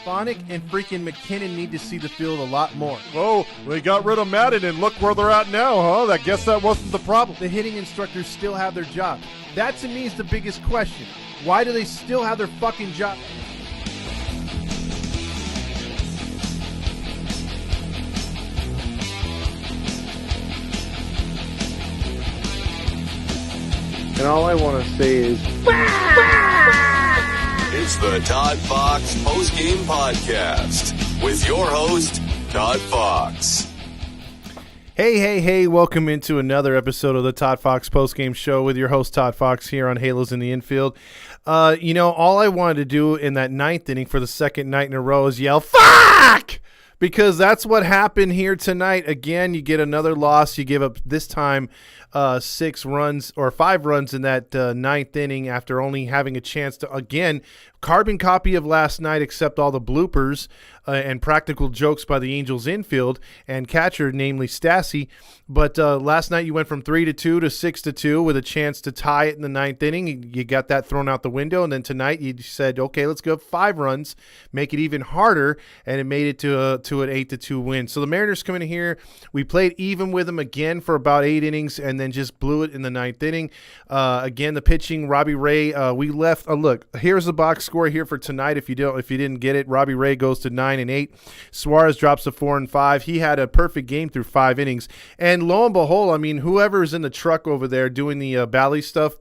Stefanik and freaking McKinnon need to see the field a lot more. Oh, they got rid of Madden, and look where they're at now, huh? I guess that wasn't the problem. The hitting instructors still have their job. That, to me, is the biggest question. Why do they still have their fucking job? And all I want to say is, It's the Todd Fox Post-Game Podcast with your host, Todd Fox. Hey, welcome into another episode of the Todd Fox Post-Game Show with your host, Todd Fox, here on Halos in the Infield. All I wanted to do in that ninth inning for the second night in a row is yell, fuck! Because that's what happened here tonight. Again, you get another loss. You give up this time 6 runs or 5 runs in that ninth inning after only having a chance to, again, carbon copy of last night except all the bloopers and practical jokes by the Angels infield and catcher, namely Stassi. But last night you went from 3-2 to 6-2 with a chance to tie it in the ninth inning. You got that thrown out the window. And then tonight you said, okay, let's go 5 runs, make it even harder. And it made it to an 8-2 win. So the Mariners come in here. We played even with them again for about 8 innings and then just blew it in the ninth inning. Again, the pitching, Robbie Ray, we left. Look, here's the box score here for tonight. If you didn't get it, Robbie Ray goes to 9-8. Suarez drops to 4-5. He had a perfect game through 5 innings. And lo and behold, I mean, whoever's in the truck over there doing the Bally stuff,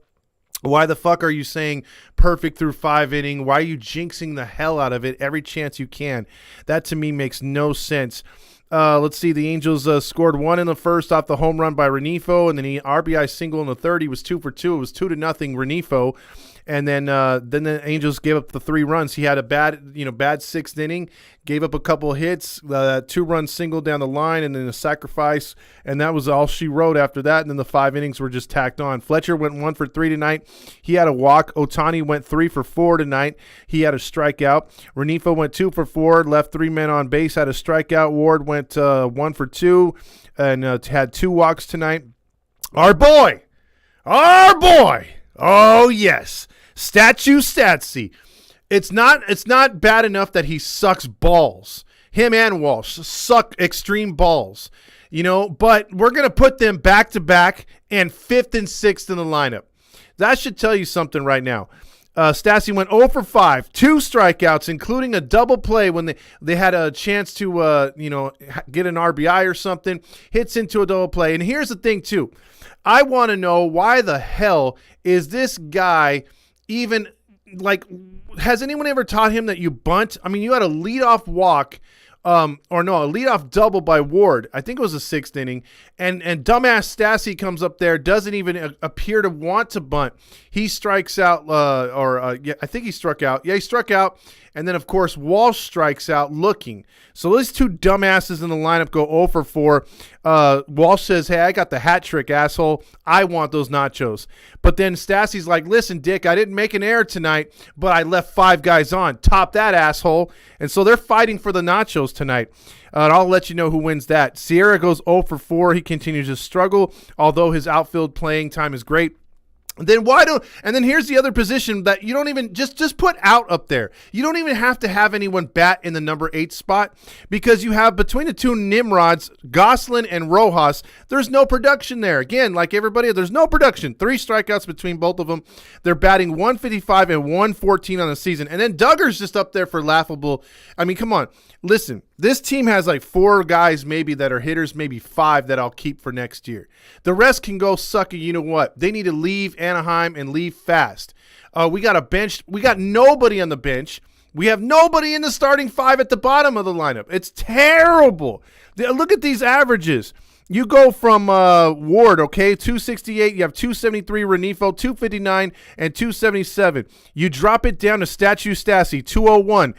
why the fuck are you saying perfect through 5 innings? Why are you jinxing the hell out of it every chance you can? That to me makes no sense. Let's see. The Angels scored 1 in the first off the home run by Renifo, and then he RBI single in the third. He was 2 for 2. It was 2-0 Renifo. And then the Angels gave up the 3 runs. He had a bad 6th inning, gave up a couple of hits, 2-run single down the line, and then a sacrifice. And that was all she wrote after that. And then the 5 innings were just tacked on. Fletcher went 1 for 3 tonight. He had a walk. Ohtani went 3 for 4 tonight. He had a strikeout. Renifo went 2 for 4, left 3 men on base, had a strikeout. Ward went 1 for 2 and had 2 walks tonight. Our boy. Oh, yes. Statsy. It's not bad enough that he sucks balls. Him and Walsh suck extreme balls, but we're going to put them back to back and 5th and 6th in the lineup. That should tell you something right now. Stassi went 0 for 5, 2 strikeouts, including a double play when they had a chance to get an RBI or something, hits into a double play. And here's the thing too. I want to know why the hell is this guy even has anyone ever taught him that you bunt? I mean, you had a leadoff walk, a leadoff double by Ward. I think it was the 6th inning. And dumbass Stassi comes up there, doesn't even appear to want to bunt. He strikes out, I think he struck out. Yeah, he struck out. And then, of course, Walsh strikes out looking. So those 2 dumbasses in the lineup go 0 for 4. Walsh says, hey, I got the hat trick, asshole. I want those nachos. But then Stassi's like, listen, Dick, I didn't make an error tonight, but I left 5 guys on. Top that, asshole. And so they're fighting for the nachos tonight. And I'll let you know who wins that. Sierra goes 0 for 4. He continues to struggle, although his outfield playing time is great. And then here's the other position that you don't even just put out up there. You don't even have to have anyone bat in the number 8 spot because you have between the 2 Nimrods, Goslin and Rojas, there's no production there. Again, like everybody, there's no production. 3 strikeouts between both of them. They're batting 155 and 114 on the season. And then Duggar's just up there for laughable. I mean, come on. Listen, this team has like 4 guys maybe that are hitters, maybe 5 that I'll keep for next year. The rest can go suck a you-know-what. They need to leave Anaheim and leave fast. We got a bench. We got nobody on the bench. We have nobody in the starting 5 at the bottom of the lineup. It's terrible. Look at these averages. You go from Ward, okay, 268. You have 273 Renifo, 259, and 277. You drop it down to Statue Stassi, 201.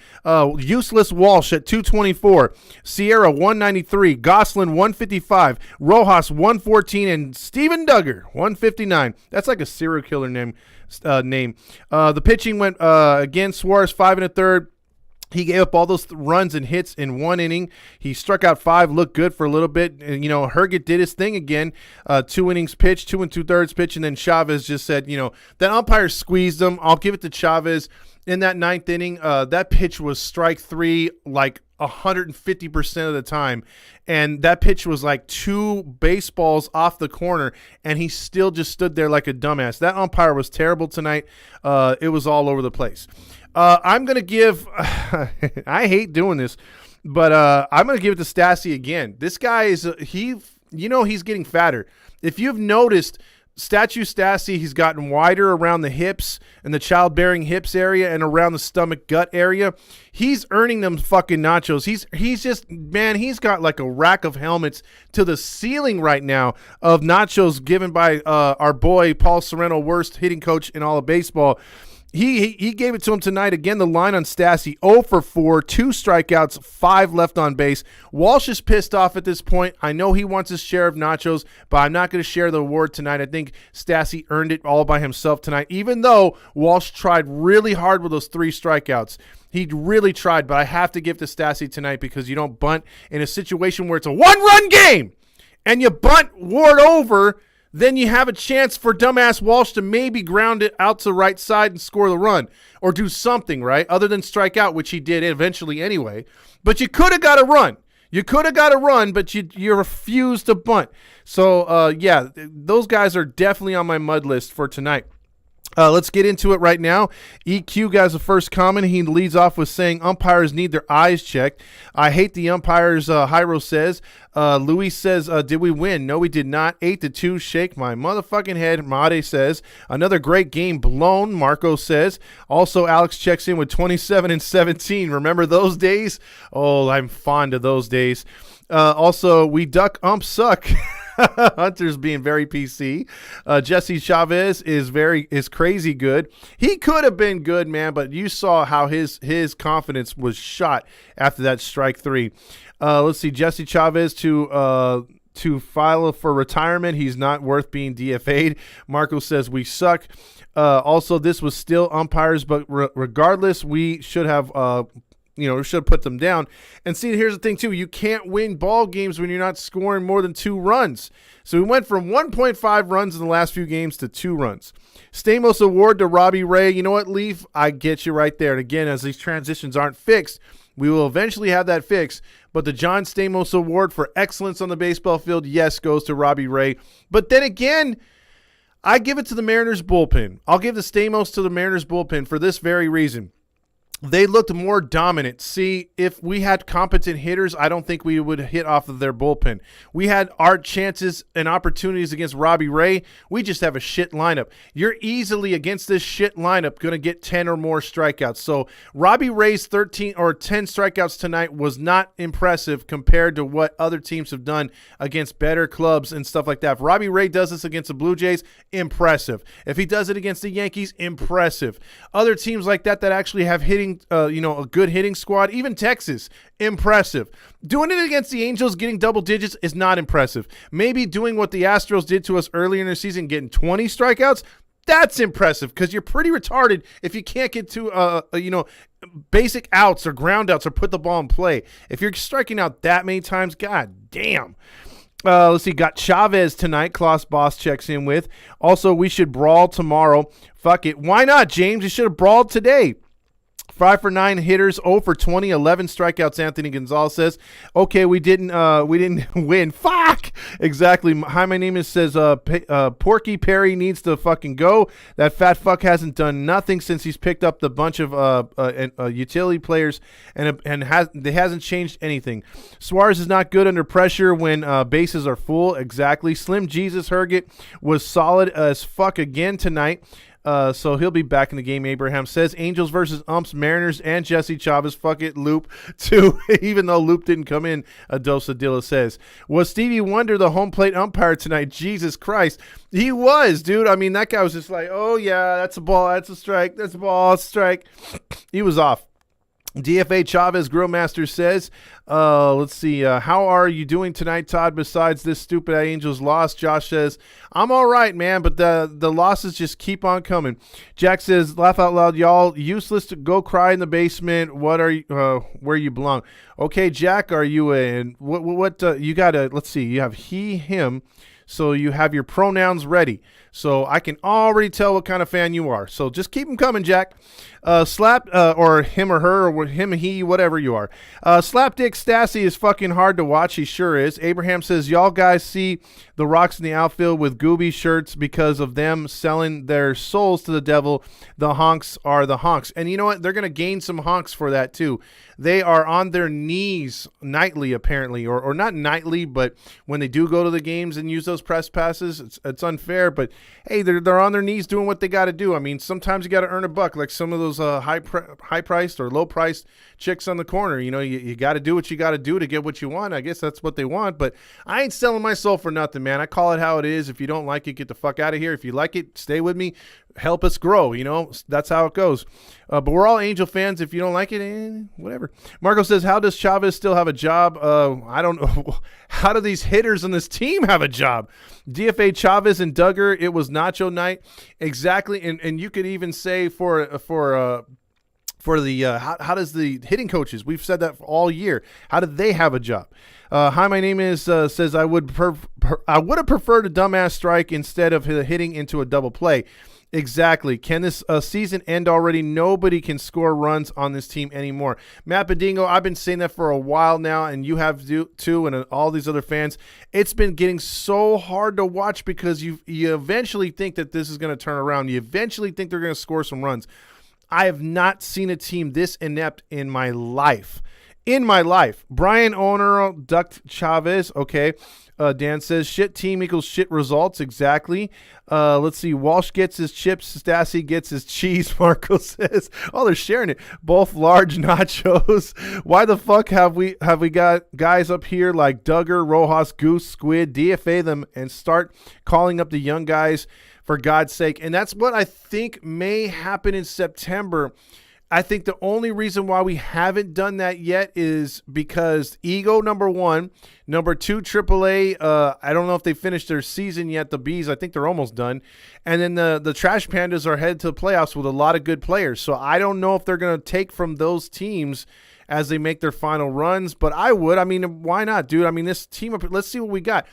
Useless Walsh at 224. Sierra, 193. Goslin, 155. Rojas, 114. And Steven Duggar, 159. That's like a serial killer name. The pitching went, again, Suarez, 5 1/3. He gave up all those runs and hits in one inning. He struck out 5, looked good for a little bit. And, Herget did his thing again. 2 innings pitched, 2 2/3 pitch, and then Chavez just said, that umpire squeezed him. I'll give it to Chavez. In that 9th inning, that pitch was strike 3 like 150% of the time. And that pitch was like 2 baseballs off the corner, and he still just stood there like a dumbass. That umpire was terrible tonight. It was all over the place. I'm going to give – I hate doing this, but I'm going to give it to Stassi again. This guy is he's getting fatter. If you've noticed – Statue Stassi, he's gotten wider around the hips and the childbearing hips area and around the stomach gut area. He's earning them fucking nachos. He's just, man, he's got like a rack of helmets to the ceiling right now of nachos given by our boy Paul Sorrento, worst hitting coach in all of baseball. He gave it to him tonight. Again, the line on Stassi, 0 for 4, 2 strikeouts, 5 left on base. Walsh is pissed off at this point. I know he wants his share of nachos, but I'm not going to share the award tonight. I think Stassi earned it all by himself tonight, even though Walsh tried really hard with those 3 strikeouts. He really tried, but I have to give to Stassi tonight because you don't bunt in a situation where it's a 1-run game and you bunt Ward over. Then you have a chance for dumbass Walsh to maybe ground it out to the right side and score the run or do something, right, other than strike out, which he did eventually anyway. But you could have got a run. You could have got a run, but you refused to bunt. So, those guys are definitely on my mud list for tonight. Let's get into it right now. EQ guys, the first comment. He leads off with saying umpires need their eyes checked. I hate the umpires, Hyro says. Luis says, did we win? No, we did not. 8-2. Shake my motherfucking head. Made says, another great game blown. Marco says. Also, Alex checks in with 27-17. Remember those days? Oh, I'm fond of those days. Also, we duck ump suck. Hunter's being very PC. Jesse Chavez is crazy good. He could have been good, man, but you saw how his confidence was shot after that strike 3. Let's see, Jesse Chavez to file for retirement. He's not worth being DFA'd. Marco says we suck. Also, this was still umpires, but regardless, we should have we should put them down. And see, here's the thing, too. You can't win ball games when you're not scoring more than 2 runs. So we went from 1.5 runs in the last few games to 2 runs. Stamos award to Robbie Ray. You know what, Leaf? I get you right there. And again, as these transitions aren't fixed, we will eventually have that fixed. But the John Stamos award for excellence on the baseball field, yes, goes to Robbie Ray. But then again, I give it to the Mariners bullpen. I'll give the Stamos to the Mariners bullpen for this very reason. They looked more dominant. See, if we had competent hitters, I don't think we would hit off of their bullpen. We had our chances and opportunities against Robbie Ray. We just have a shit lineup. You're easily against this shit lineup going to get 10 or more strikeouts. So Robbie Ray's 13 or 10 strikeouts tonight was not impressive compared to what other teams have done against better clubs and stuff like that. If Robbie Ray does this against the Blue Jays, impressive. If he does it against the Yankees, impressive. Other teams like that actually have hitting a good hitting squad, even Texas, impressive. Doing it against the Angels, getting double digits is not impressive. Maybe doing what the Astros did to us earlier in the season, getting 20 strikeouts, that's impressive because you're pretty retarded if you can't get to basic outs or ground outs or put the ball in play. If you're striking out that many times, god damn. Let's see, got Chavez tonight. Klaus Boss checks in with. Also, we should brawl tomorrow. Fuck it. Why not, James? You should have brawled today. 5 for 9 hitters, 0 for 20, 11 strikeouts. Anthony Gonzalez says, okay, we didn't win. Fuck! Exactly. Hi, my name is says, Porky Perry needs to fucking go. That fat fuck hasn't done nothing since he's picked up the bunch of utility players and hasn't changed anything. Suarez is not good under pressure when bases are full. Exactly. Slim Jesus Herget was solid as fuck again tonight. So he'll be back in the game, Abraham says. Angels versus umps, Mariners, and Jesse Chavez. Fuck it, Loop, too. Even though Loop didn't come in, Adosa Dilla says. Was Stevie Wonder the home plate umpire tonight? Jesus Christ. He was, dude. I mean, that guy was just like, oh, yeah, that's a ball, that's a strike, that's a ball, that's a strike. He was off. DFA Chavez Grillmaster says, let's see, how are you doing tonight, Todd, besides this stupid Angels loss? Josh says, I'm all right, man, but the losses just keep on coming. Jack says, laugh out loud, y'all, useless to go cry in the basement. What are you, where you belong? Okay, Jack, are you in, what you got to, let's see, you have he, him, so you have your pronouns ready. So I can already tell what kind of fan you are. So just keep them coming, Jack. Slap, or him or her, or him, he, whatever you are. Slapdick Stassi is fucking hard to watch. He sure is. Abraham says, y'all guys see the Rocks in the outfield with Gooby shirts because of them selling their souls to the devil. The honks are the honks. And you know what? They're going to gain some honks for that too. They are on their knees nightly, apparently, or not nightly, but when they do go to the games and use those press passes, it's unfair. But hey, they're on their knees doing what they got to do. I mean, sometimes you got to earn a buck, like some of those high-priced or low-priced chicks on the corner. You know, you got to do what you got to do to get what you want. I guess that's what they want. But I ain't selling my soul for nothing, man. I call it how it is. If you don't like it, get the fuck out of here. If you like it, stay with me. Help us grow, you know. That's how it goes. But we're all Angel fans. If you don't like it, whatever. Marco says, how does Chavez still have a job? I don't know. How do these hitters on this team have a job? DFA Chavez and Duggar, it was nacho night. Exactly. And you could even say for the how does the hitting coaches, we've said that all year, how did they have a job? Hi, my name is says I would have preferred a dumbass strike instead of hitting into a double play. Exactly. Can this season end already? Nobody can score runs on this team anymore. Matt Bedingo, I've been saying that for a while now, and you have too, and all these other fans. It's been getting so hard to watch because you eventually think that this is going to turn around. You eventually think they're going to score some runs. I have not seen a team this inept in my life. Brian Owner ducked Chavez. Okay. Dan says, shit team equals shit results. Exactly. Let's see. Walsh gets his chips. Stassi gets his cheese. Marco says, oh, they're sharing it. Both large nachos. Why the fuck have we got guys up here like Duggar, Rojas, Goose, Squid, DFA them and start calling up the young guys for God's sake? And that's what I think may happen in September. I think the only reason why we haven't done that yet is because ego, number one. Number two, AAA, I don't know if they finished their season yet, the Bees. I think they're almost done. And then the Trash Pandas are headed to the playoffs with a lot of good players. So I don't know if they're going to take from those teams as they make their final runs. But I would. I mean, why not, dude? I mean, this team, let's see what we got.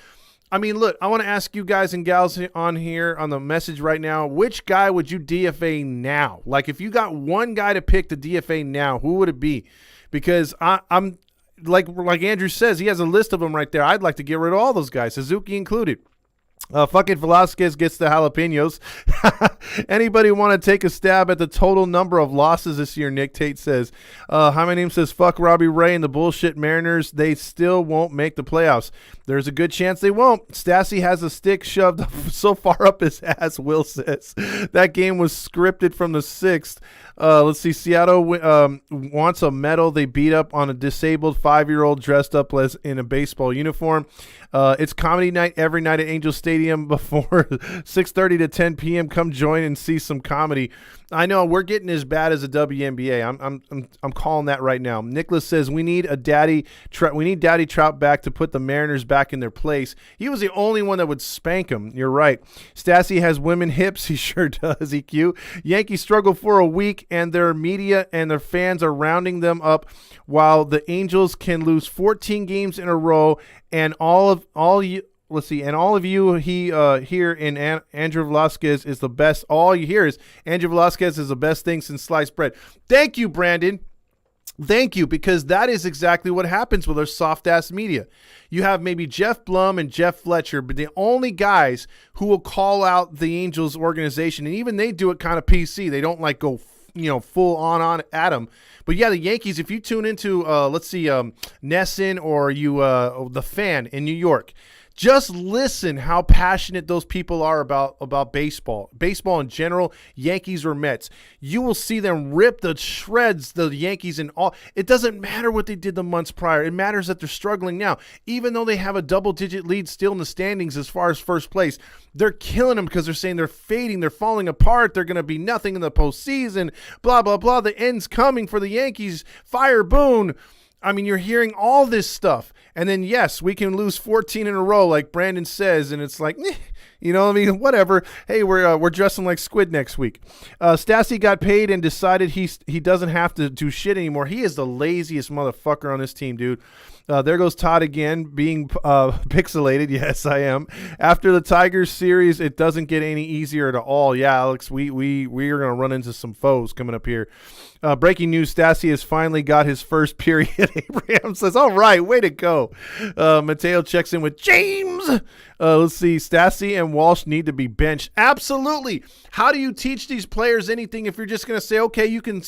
I mean, look, I want to ask you guys and gals on here on the message right now, which guy would you DFA now? Like, if you got one guy to pick to DFA now, who would it be? Because I'm like Andrew says, he has a list of them right there. I'd like to get rid of all those guys, Suzuki included. Fucking Velasquez gets the jalapenos. Anybody want to take a stab at the total number of losses this year? Nick Tate says. Hi, my name says, fuck Robbie Ray and the bullshit Mariners. They still won't make the playoffs. There's a good chance they won't. Stassi has a stick shoved so far up his ass, Will says. That game was scripted from the 6th. Let's see. Seattle wants a medal. They beat up on a disabled 5-year-old dressed up in a baseball uniform. It's comedy night every night at Angel Stadium before 6:30 to 10 p.m. Come join and see some comedy. I know we're getting as bad as a WNBA. I'm calling that right now. Nicholas says we need Daddy Trout back to put the Mariners back in their place. He was the only one that would spank him. You're right. Stassi has women hips. He sure does. EQ. Yankees struggle for a week, and their media and their fans are rounding them up, while the Angels can lose 14 games in a row, and all of you here in Andrew Velasquez is the best. All you hear is Andrew Velasquez is the best thing since sliced bread. Thank you, Brandon. Thank you, because that is exactly what happens with our soft-ass media. You have maybe Jeff Blum and Jeff Fletcher, but the only guys who will call out the Angels organization, and even they do it kind of PC. They don't like go full on at them. But yeah, the Yankees, if you tune into, Nesson or the Fan in New York, Just listen how passionate those people are about baseball. Baseball in general, Yankees or Mets. You will see them rip the shreds, the Yankees and all. It doesn't matter what they did the months prior. It matters that they're struggling now. Even though they have a double-digit lead still in the standings as far as first place, they're killing them because they're saying they're fading, they're falling apart, they're going to be nothing in the postseason, blah, blah, blah. The end's coming for the Yankees. Fire Boone. I mean, you're hearing all this stuff. And then, yes, we can lose 14 in a row, like Brandon says, and it's like, you know what I mean? Whatever. Hey, we're dressing like Squid next week. Stassi got paid and decided he doesn't have to do shit anymore. He is the laziest motherfucker on this team, dude. There goes Todd again, being pixelated. Yes, I am. After the Tigers series, it doesn't get any easier at all. Yeah, Alex, we are going to run into some foes coming up here. Breaking news, Stassi has finally got his first period. Abraham says, all right, way to go. Mateo checks in with James. Let's see, Stassi and Walsh need to be benched. Absolutely. How do you teach these players anything if you're just going to say, okay, you can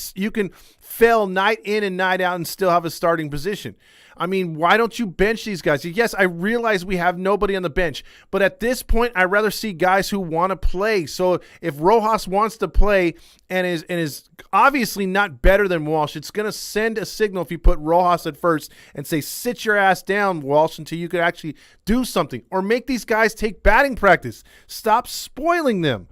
fail night in and night out and still have a starting position? I mean, why don't you bench these guys? Yes, I realize we have nobody on the bench, but at this point, I'd rather see guys who want to play. So if Rojas wants to play and is obviously not better than Walsh, it's going to send a signal if you put Rojas at first and say, sit your ass down, Walsh, until you could actually do something. Or make these guys take batting practice. Stop spoiling them.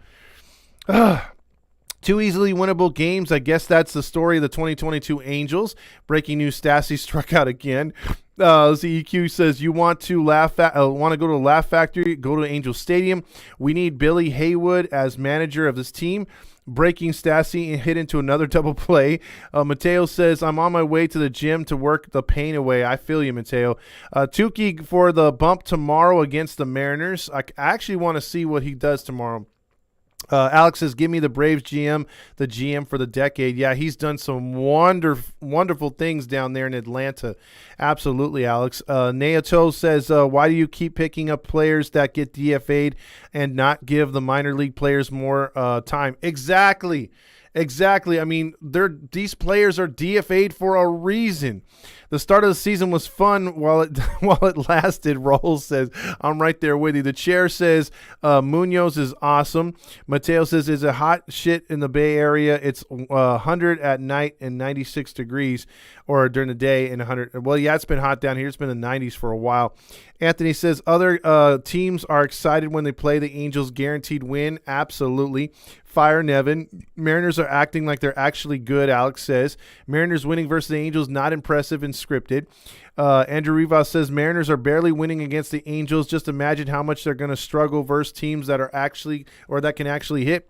Two easily winnable games. I guess that's the story of the 2022 Angels. Breaking news, Stassi struck out again. ZEQ says, you want to go to the Laugh Factory, go to Angel Stadium. We need Billy Haywood as manager of this team. Breaking, Stassi hit into another double play. Mateo says, I'm on my way to the gym to work the pain away. I feel you, Mateo. Tukey for the bump tomorrow against the Mariners. I actually want to see what he does tomorrow. Alex says, give me the Braves GM, the GM for the decade. Yeah, he's done some wonderful things down there in Atlanta. Absolutely, Alex. Naoto says, why do you keep picking up players that get DFA'd and not give the minor league players more time? Exactly. I mean, these players are DFA'd for a reason. The start of the season was fun while it lasted. Raul says, I'm right there with you. The chair says, Munoz is awesome. Mateo says, it's a hot shit in the Bay Area. It's 100 at night and 96 degrees, or during the day and 100. Well, yeah, it's been hot down here. It's been in the 90s for a while. Anthony says, other teams are excited when they play the Angels. Guaranteed win. Absolutely. Fire Nevin. Mariners are acting like they're actually good, Alex says. Mariners winning versus the Angels, not impressive and scripted. Andrew Rivas says, Mariners are barely winning against the Angels. Just imagine how much they're going to struggle versus teams that can actually hit,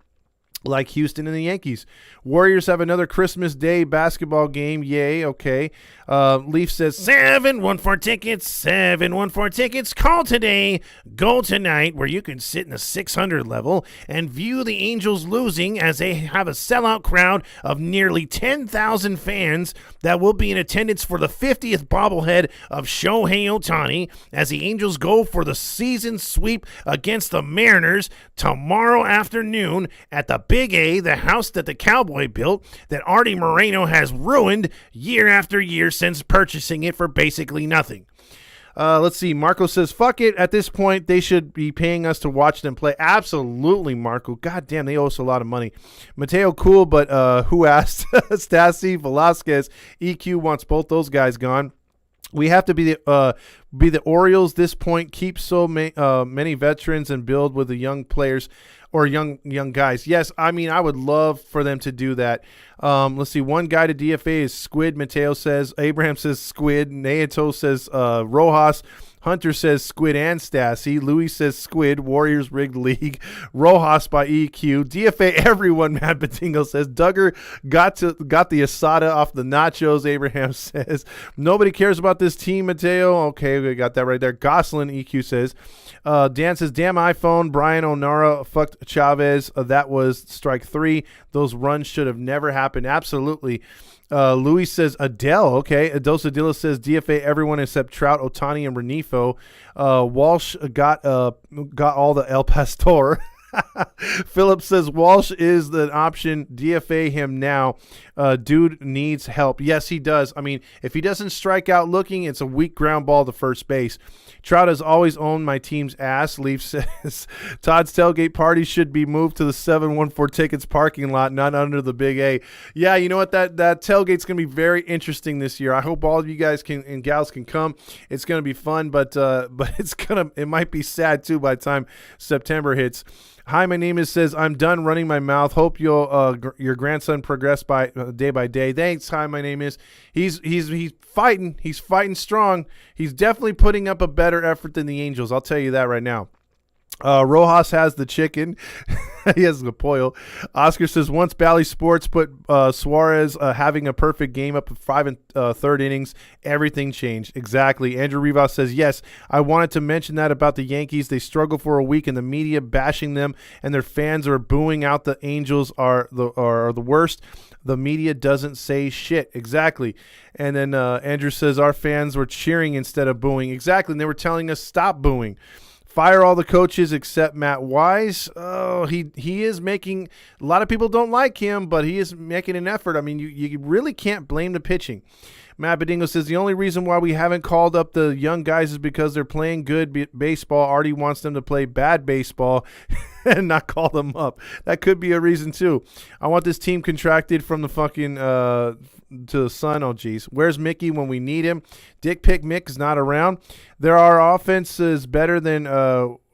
like Houston and the Yankees. Warriors have another Christmas Day basketball game. Yay, okay. Leaf says, 714 tickets, 714 tickets. Call today, go tonight, where you can sit in the 600 level and view the Angels losing as they have a sellout crowd of nearly 10,000 fans that will be in attendance for the 50th bobblehead of Shohei Ohtani as the Angels go for the season sweep against the Mariners tomorrow afternoon at the Big A, the house that the Cowboy built that Artie Moreno has ruined year after year since purchasing it for basically nothing. Let's see. Marco says, fuck it. At this point, they should be paying us to watch them play. Absolutely, Marco. God damn, they owe us a lot of money. Mateo, cool, but who asked? Stassi, Velasquez, EQ wants both those guys gone. We have to be the Orioles this point, keep so many veterans and build with the young players or young guys. Yes, I mean, I would love for them to do that. Let's see. One guy to DFA is Squid, Mateo says. Abraham says Squid. Naoto says Rojas. Hunter says Squid and Stassi. Louis says Squid. Warriors rigged league. Rojas by EQ. DFA everyone. Matt Batingo says Duggar got the asada off the nachos. Abraham says nobody cares about this team. Mateo. Okay, we got that right there. Goslin, EQ says. Dan says damn iPhone. Brian Onara fucked Chavez. That was strike 3. Those runs should have never happened. Absolutely. Louis says Adele. Okay. Adosadilla says DFA everyone except Trout, Ohtani, and Renifo. Walsh got all the El Pastor. Philip says Walsh is the option. DFA him now. Dude needs help. Yes, he does. I mean, if he doesn't strike out looking, it's a weak ground ball to first base. Trout has always owned my team's ass. Leaf says Todd's tailgate party should be moved to the 714 Tickets parking lot, not under the Big A. Yeah, you know what? That tailgate's going to be very interesting this year. I hope all of you guys and gals can come. It's going to be fun, but it might be sad too by the time September hits. Hi, my name is says I'm done running my mouth. Hope you'll your grandson progress by day by day. Thanks. Hi, my name is. He's fighting. He's fighting strong. He's definitely putting up a better effort than the Angels. I'll tell you that right now. Rojas has the chicken. He has the pollo. Oscar says once Bally Sports put Suarez having a perfect game up at 5 1/3 innings, everything changed. Exactly. Andrew Rivas says yes. I wanted to mention that about the Yankees. They struggle for a week, and the media bashing them, and their fans are booing out the Angels are the worst. The media doesn't say shit. Exactly. And then Andrew says our fans were cheering instead of booing. Exactly. And they were telling us stop booing. Fire all the coaches except Matt Wise. Oh, he is making – a lot of people don't like him, but he is making an effort. I mean, you really can't blame the pitching. Matt Bedingo says the only reason why we haven't called up the young guys is because they're playing good baseball. Artie wants them to play bad baseball and not call them up. That could be a reason too. I want this team contracted from the fucking to the sun. Oh, geez. Where's Mickey when we need him? Dick Pick Mick is not around. There are offenses better than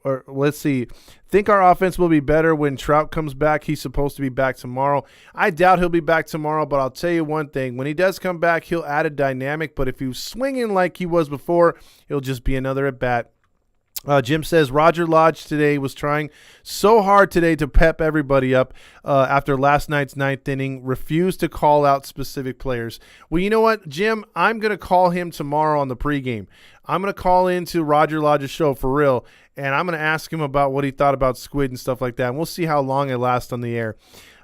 or let's see. Think our offense will be better when Trout comes back. He's supposed to be back tomorrow. I doubt he'll be back tomorrow, but I'll tell you one thing. When he does come back, he'll add a dynamic, but if he was swinging like he was before, he'll just be another at-bat. Jim says Roger Lodge today was trying so hard today to pep everybody up after last night's ninth inning, refused to call out specific players. Well, you know what, Jim? I'm going to call him tomorrow on the pregame. I'm going to call into Roger Lodge's show for real, and I'm going to ask him about what he thought about Squid and stuff like that, and we'll see how long it lasts on the air.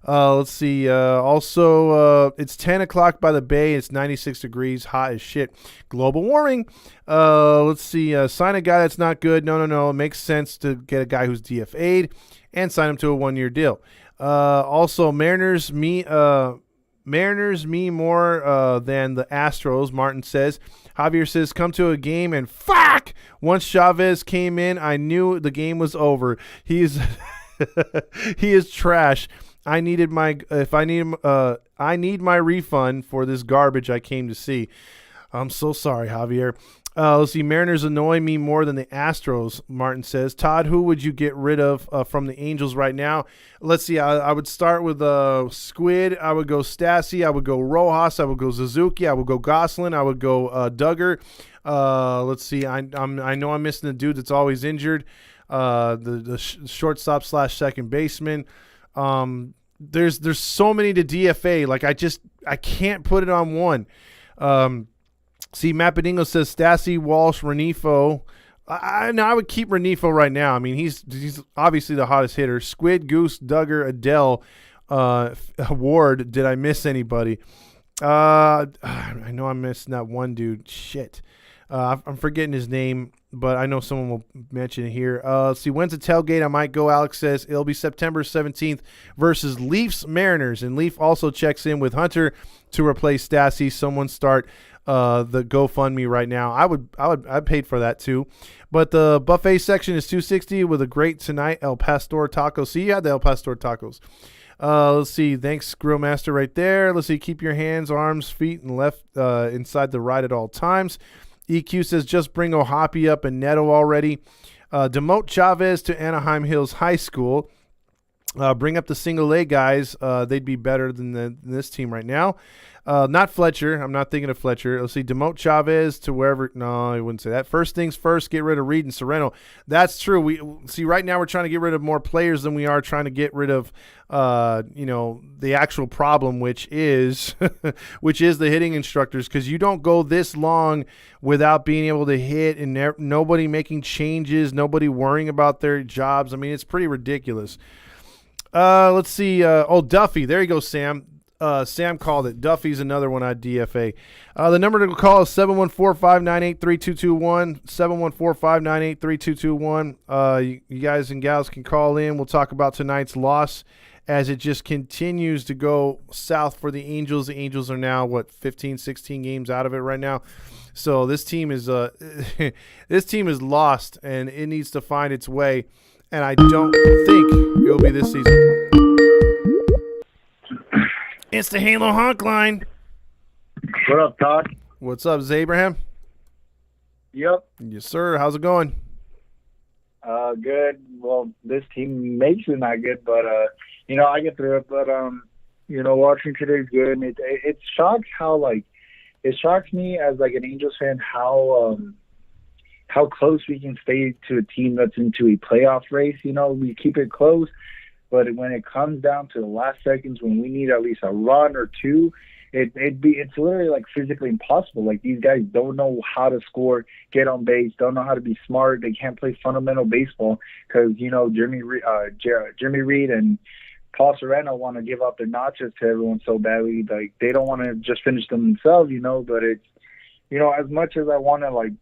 Let's see. Also, it's 10 o'clock by the Bay. It's 96 degrees, hot as shit. Global warming. Let's see. Sign a guy that's not good. No. It makes sense to get a guy who's DFA'd and sign him to a one-year deal. Also, Mariners me more than the Astros, Martin says. Javier says, come to a game and fuck! Once Chavez came in, I knew the game was over. He is he is trash. I need my refund for this garbage I came to see. I'm so sorry, Javier. Let's see. Mariners annoy me more than the Astros, Martin says. Todd, who would you get rid of from the Angels right now? Let's see. I would start with Squid. I would go Stassi. I would go Rojas. I would go Suzuki. I would go Goslin. I would go Duggar. Let's see. I know I'm missing the dude that's always injured. The shortstop / second baseman. There's so many to DFA. Like I can't put it on one. See, Matt Bedingo says Stassi, Walsh, Renifo. I would keep Renifo right now. I mean, he's obviously the hottest hitter. Squid, Goose, Duggar, Adele, Ward. Did I miss anybody? I know I'm missing that one dude. Shit. I'm forgetting his name, but I know someone will mention it here. See, when's the tailgate? I might go. Alex says it'll be September 17th versus Leafs Mariners. And Leaf also checks in with Hunter to replace Stassi. Someone start the GoFundMe right now. I'd paid for that too. But the buffet section is $260 with a great tonight El Pastor taco. See, you had the El Pastor tacos. Let's see. Thanks, Grillmaster, right there. Let's see. Keep your hands, arms, feet, and left inside the right at all times. EQ says just bring Ohtani up and Neto already. Demote Chavez to Anaheim Hills High School. Bring up the single A guys. They'd be better than this team right now. Not Fletcher. I'm not thinking of Fletcher. Let's see. Demote Chavez to wherever. No, I wouldn't say that. First things first, get rid of Reed and Sereno. That's true. We see right now we're trying to get rid of more players than we are trying to get rid of, the actual problem, which is the hitting instructors, because you don't go this long without being able to hit and nobody making changes, nobody worrying about their jobs. I mean, it's pretty ridiculous. Let's see. Duffy. There you go, Sam. Sam called it. Duffy's another one on DFA. The number to call is 714-598-3221. 714-598-3221. You guys and gals can call in. We'll talk about tonight's loss as it just continues to go south for the Angels. The Angels are now, 15, 16 games out of it right now. So this team is this team is lost, and it needs to find its way. And I don't think it will be this season. It's the Halo Honk line. What up, Todd? What's up, Zabraham? Yep. Yes, sir. How's it going? Good. Well, this team makes it not good, but I get through it. But watching today's good. And it shocks it shocks me as like an Angels fan how close we can stay to a team that's into a playoff race. We keep it close. But when it comes down to the last seconds, when we need at least a run or two, it's literally like physically impossible. Like these guys don't know how to score, get on base, don't know how to be smart. They can't play fundamental baseball because Jeremy Reed and Paul Serrano want to give up their notches to everyone so badly. Like they don't want to just finish them themselves, But it's as much as I want to like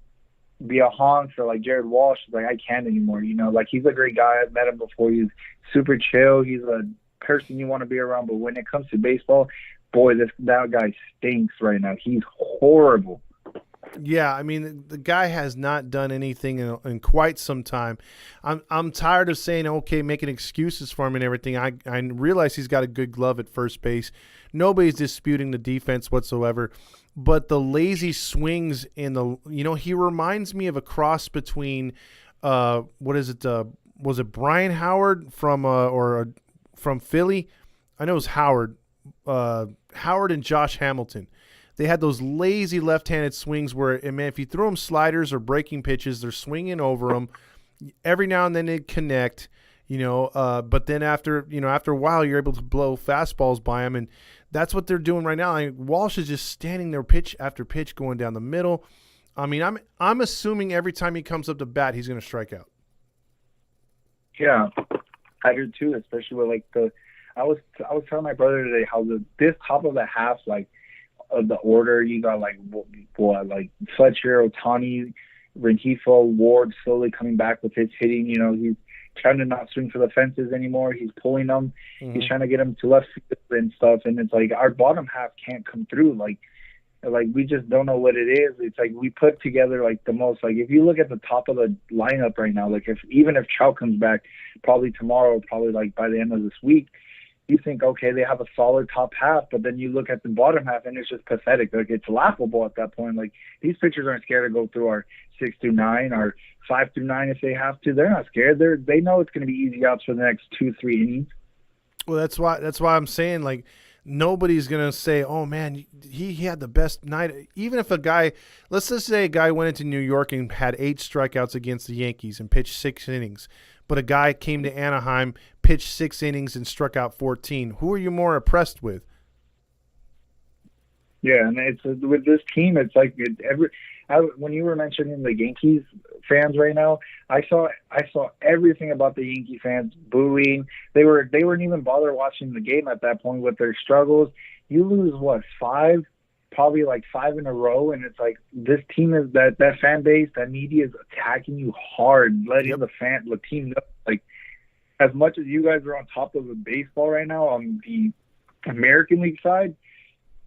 be a honk for like Jared Walsh, like I can't anymore. Like he's a great guy. I've met him before. He's super chill. He's a person you want to be around. But when it comes to baseball, boy, that guy stinks right now. He's horrible. Yeah, I mean the guy has not done anything in quite some time. I'm tired of saying making excuses for him and everything. I realize he's got a good glove at first base. Nobody's disputing the defense whatsoever. But the lazy swings in he reminds me of a cross between, was it Brian Howard from Philly? I know it was Howard and Josh Hamilton. They had those lazy left-handed swings where, if you throw them sliders or breaking pitches, they're swinging over them. Every now and then they'd connect, but then after a while, you're able to blow fastballs by them, and that's what they're doing right now. Walsh is just standing there pitch after pitch going down the middle. I mean, I'm assuming every time he comes up to bat, he's going to strike out. Yeah, I do too, especially with I was telling my brother today how this top of the half, like of the order, you got like Fletcher, Ohtani, Rengifo, Ward slowly coming back with his hitting. He's trying to not swing for the fences anymore. He's pulling them. Mm-hmm. He's trying to get them to left field and stuff. And it's like our bottom half can't come through. Like we just don't know what it is. It's like we put together like the most. Like if you look at the top of the lineup right now, like even if Trout comes back, probably tomorrow, probably like by the end of this week, you think, okay, they have a solid top half, but then you look at the bottom half and it's just pathetic. Like it's laughable at that point. Like these pitchers aren't scared to go through our 6 through 9 or 5 through 9 if they have to. They're not scared. They know it's going to be easy outs for the next 2-3 innings. Well, that's why I'm saying like nobody's going to say, oh man, he had the best night. Even if let's just say a guy went into New York and had 8 strikeouts against the Yankees and pitched 6 innings. But a guy came to Anaheim, pitched 6 innings, and struck out 14. Who are you more impressed with? Yeah, and it's with this team, it's like when you were mentioning the Yankees fans right now, I saw everything about the Yankee fans booing. They weren't even bothered watching the game at that point with their struggles. You lose 5? Probably like 5 in a row, and it's like this team is that fan base, that media is attacking you hard, letting the team know. Like as much as you guys are on top of the baseball right now on the American League side,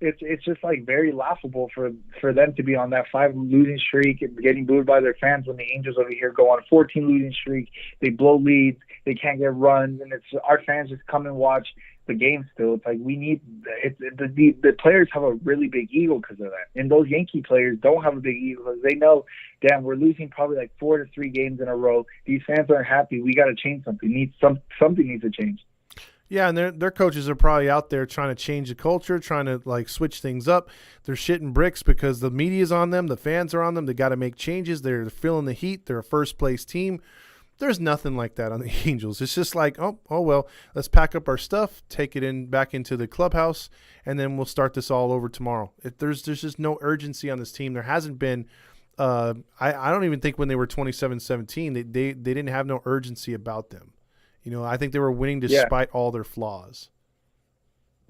it's just like very laughable for them to be on that 5 losing streak and getting booed by their fans when the Angels over here go on a 14 losing streak. They blow leads, they can't get runs, and it's our fans just come and watch the game still. It's like we need the players have a really big ego because of that, and those Yankee players don't have a big ego because they know, damn, we're losing probably like 4 to 3 games in a row. These fans aren't happy. We got to change something. Something needs to change. Yeah, and their coaches are probably out there trying to change the culture, trying to like switch things up. They're shitting bricks because the media's on them, the fans are on them. They got to make changes. They're feeling the heat. They're a first place team. There's nothing like that on the Angels. It's just like, oh well, let's pack up our stuff, take it back into the clubhouse, and then we'll start this all over tomorrow. There's just no urgency on this team. There hasn't been. I don't even think when they were 27-17, they didn't have no urgency about them. I think they were winning despite all their flaws.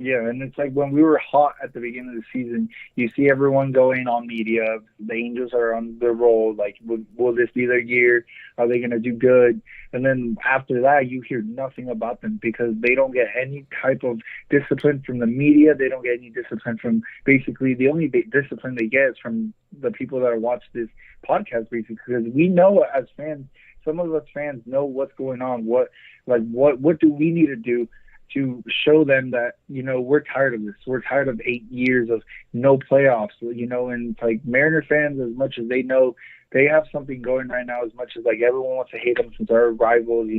Yeah, and it's like when we were hot at the beginning of the season, you see everyone going on media. The Angels are on the roll. Like, will this be their year? Are they going to do good? And then after that, you hear nothing about them because they don't get any type of discipline from the media. They don't get any discipline from basically the only discipline they get is from the people that watch this podcast, basically, because we know as fans, some of us fans know what's going on. What do we need to do to show them that, we're tired of this. We're tired of 8 years of no playoffs, and it's like Mariner fans, as much as they know they have something going right now, as much as like everyone wants to hate them since they're rivals,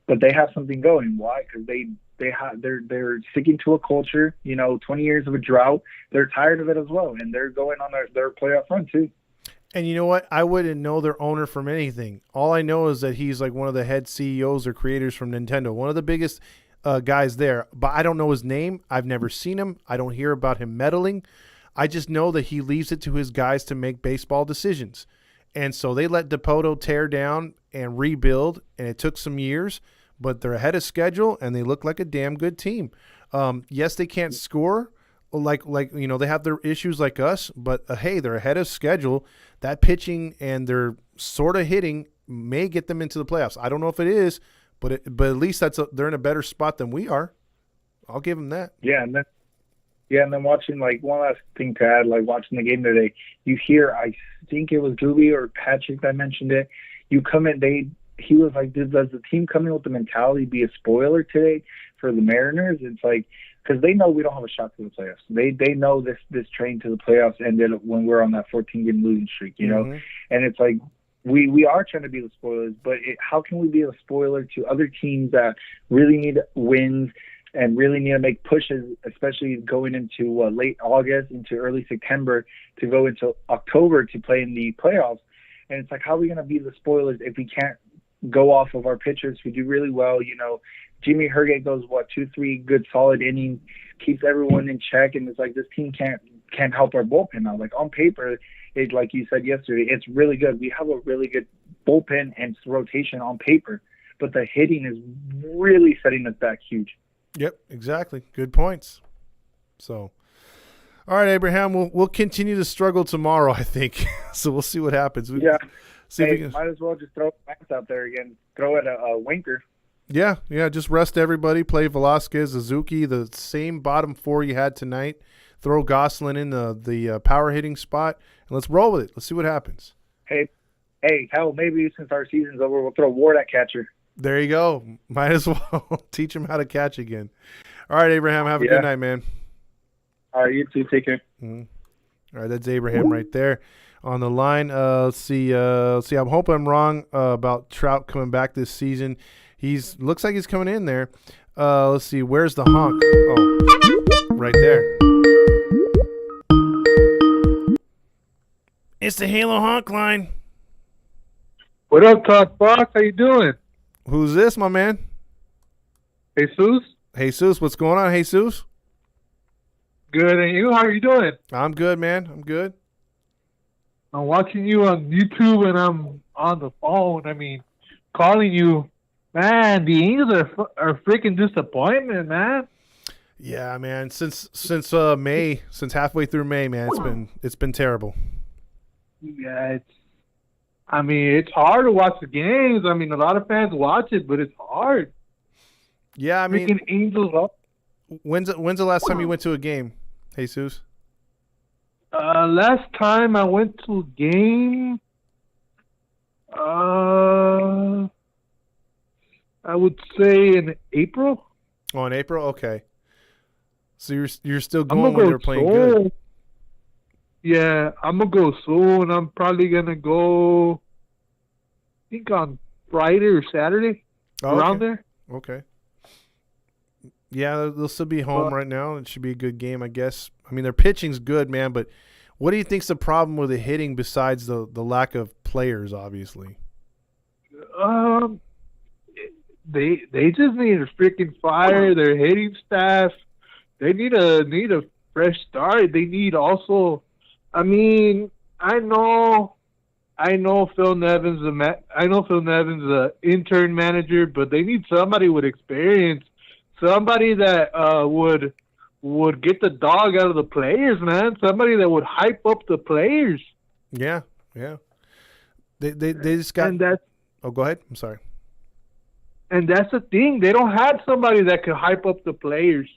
but they have something going. Why? Because they're sticking to a culture, 20 years of a drought. They're tired of it as well. And they're going on their playoff run too. And you know what? I wouldn't know their owner from anything. All I know is that he's like one of the head CEOs or creators from Nintendo, one of the biggest guys there, but I don't know his name. I've never seen him. I don't hear about him meddling. I just know that he leaves it to his guys to make baseball decisions. And so they let Dipoto tear down and rebuild, and it took some years, but they're ahead of schedule, and they look like a damn good team. Yes, they can't score like they have their issues like us, but hey, they're ahead of schedule. That pitching and their sort of hitting may get them into the playoffs. I don't know if it is, but at least they're in a better spot than we are. I'll give them that. Yeah, and then watching, like, one last thing to add, like watching the game today, you hear, I think it was Gooby or Patrick that mentioned it. You come in, he was like, does the team come in with the mentality be a spoiler today for the Mariners? It's like, because they know we don't have a shot to the playoffs. They know this train to the playoffs ended when we're on that 14-game losing streak, Mm-hmm. And it's like, we are trying to be the spoilers, but how can we be a spoiler to other teams that really need wins and really need to make pushes, especially going into late August, into early September, to go into October to play in the playoffs? And it's like, how are we going to be the spoilers if we can't go off of our pitchers who do really well? Jimmy Herget goes, 2-3 good solid innings, keeps everyone in check, and it's like this team can't help our bullpen now. Like, on paper, it, like you said yesterday, it's really good. We have a really good bullpen and rotation on paper, but the hitting is really setting us back huge. Yep, exactly. Good points. So, all right, Abraham, we'll continue to struggle tomorrow, I think. So we'll see what happens. Yeah. See if we can... Might as well just throw Lance out there again. Throw it a winker. Yeah, just rest everybody. Play Velasquez, Suzuki, the same bottom four you had tonight. Throw Gosselin in the power hitting spot, and let's roll with it. Let's see what happens. Hey, hell, maybe since our season's over, we'll throw Ward at catcher. There you go. Might as well teach him how to catch again. All right, Abraham, have a good night, man. All right, you too. Take care. Mm-hmm. All right, that's Abraham right there on the line. Let's see. I hope I'm wrong about Trout coming back this season. Looks like he's coming in there. Let's see. Where's the honk? Oh, right there. It's the Halo honk line. What up, Todd Fox? How you doing? Who's this, my man? Jesus? Jesus, what's going on, Jesus? Good, and you? How are you doing? I'm good, man. I'm good. I'm watching you on YouTube, and I'm on the phone. Calling you. Man, the Angels are freaking disappointment, man. Yeah, man. Since May, since halfway through May, man, it's been terrible. Yeah, it's hard to watch the games. A lot of fans watch it, but it's hard. Yeah, freaking Angels up. When's the last time you went to a game, Jesus? Last time I went to a game, I would say in April. Oh, in April? Okay. So you're still going when they're playing good. Yeah, I'm going to go soon. I'm probably going to go, I think, on Friday or Saturday, around there. Okay. Yeah, they'll still be home right now. It should be a good game, I guess. Their pitching's good, man, but what do you think's the problem with the hitting besides the lack of players, obviously? They just need to freaking fire their hitting staff. They need a fresh start. They need also. I know Phil Nevin's the intern manager, but they need somebody with experience, somebody that would get the dog out of the players, man. Somebody that would hype up the players. Yeah. They just got. And that's Go ahead. I'm sorry. And that's the thing. They don't have somebody that could hype up the players.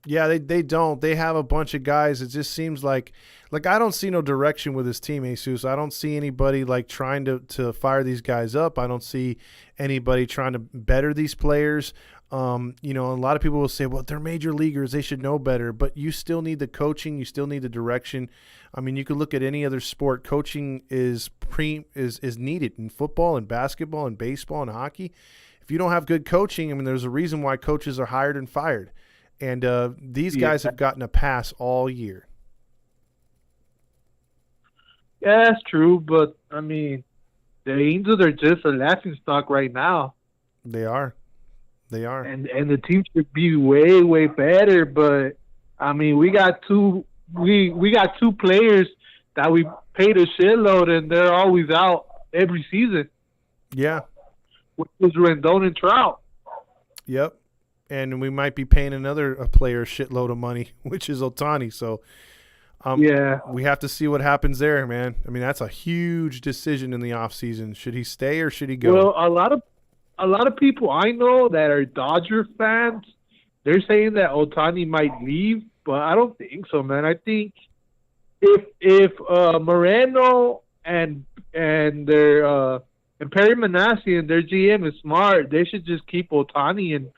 Yeah, they don't. They have a bunch of guys. It just seems like I don't see no direction with this team, Jesus. I don't see anybody like trying to fire these guys up. I don't see anybody trying to better these players. A lot of people will say, well, they're major leaguers. They should know better. But you still need the coaching. You still need the direction. I mean, you could look at any other sport. Coaching is needed in football and basketball and baseball and hockey. If you don't have good coaching, I mean, there's a reason why coaches are hired and fired. And these guys have gotten a pass all year. Yeah, that's true. But, I mean, the Angels are just a laughingstock right now. They are. And the team should be way, way better. But, I mean, we got two players that we paid a shitload, and they're always out every season. Yeah. Which is Rendon and Trout. Yep. And we might be paying another player a shitload of money, which is Ohtani. So, we have to see what happens there, man. I mean, that's a huge decision in the offseason. Should he stay or should he go? Well, a lot of people I know that are Dodger fans, they're saying that Ohtani might leave, but I don't think so, man. I think if Moreno and their and Perry Manassi and their GM is smart, they should just keep Ohtani and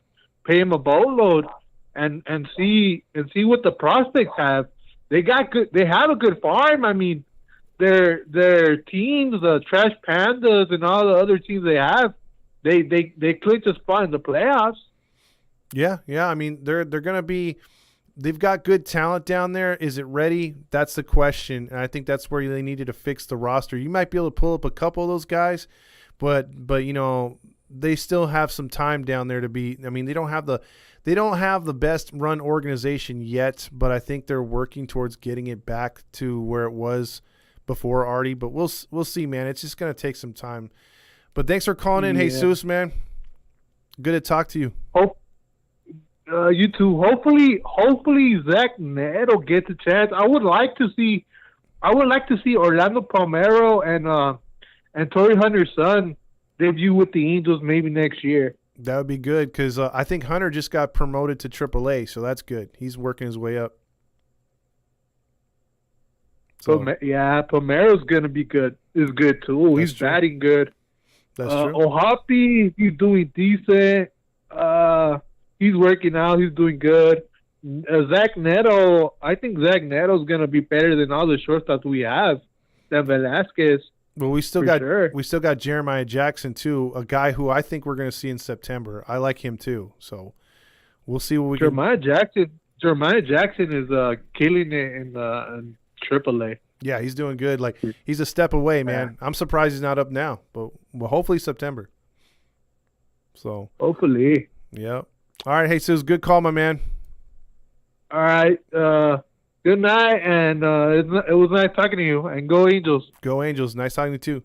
pay him a boatload and see what the prospects have. They have a good farm. I mean, their teams, the Trash Pandas and all the other teams they have, they clinched a spot in the playoffs. Yeah. I mean, they're going to be. They've got good talent down there. Is it ready? That's the question, and I think that's where they needed to fix the roster. You might be able to pull up a couple of those guys, but they still have some time down there to be. I mean, they don't have the best run organization yet, but I think they're working towards getting it back to where it was before Artie. But we'll see, man. It's just going to take some time. But thanks for calling in, Jesus, man. Good to talk to you. You too. Hopefully Zach Neto gets a chance. I would like to see Orlando Palmeiro and Torrey Hunter's son debut with the Angels maybe next year. That would be good because I think Hunter just got promoted to AAA, so that's good. He's working his way up. So Palmeiro's gonna be good. Is good too. He's batting good. That's true. Ohtani, he's doing decent. He's working out. He's doing good. Zach Neto, I think Zach Neto's gonna be better than all the shortstops we have. Than Velasquez. Well, we still got Jeremiah Jackson too, a guy who I think we're going to see in September. I like him too, so we'll see what we Jeremiah Jackson is killing it in AAA. Yeah, he's doing good. Like he's a step away, man. I'm surprised he's not up now, but hopefully September. So hopefully, yeah. All right, hey, so it was a good call, my man. All right. Good night, and it was nice talking to you. And go Angels. Go Angels. Nice talking to you, too.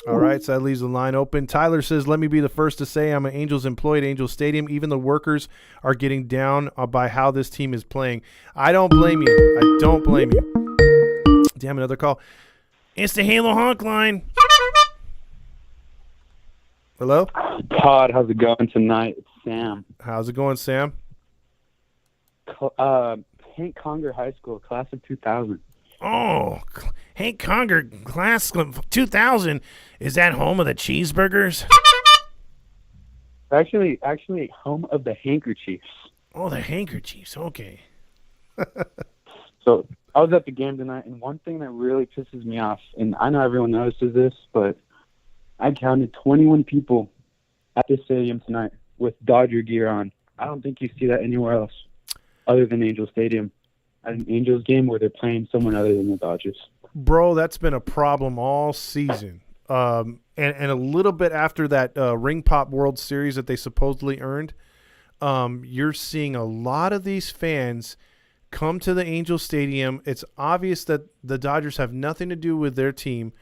All right, so that leaves the line open. Tyler says, let me be the first to say I'm an Angels employee at Angels Stadium. Even the workers are getting down by how this team is playing. I don't blame you. I don't blame you. Damn, another call. It's the Halo Honk line. Hello? Todd, how's it going tonight? It's Sam. How's it going, Sam? Hank Conger High School, class of 2000. Oh, Hank Conger, class of 2000. Is that home of the cheeseburgers? Actually, home of the handkerchiefs. Oh, the handkerchiefs. Okay. So I was at the game tonight, and one thing that really pisses me off, and I know everyone notices this, but I counted 21 people at the stadium tonight with Dodger gear on. I don't think you see that anywhere else other than Angel Stadium at an Angels game where they're playing someone other than the Dodgers. Bro, that's been a problem all season. And a little bit after that Ring Pop World Series that they supposedly earned, you're seeing a lot of these fans come to the Angel Stadium. It's obvious that the Dodgers have nothing to do with their team,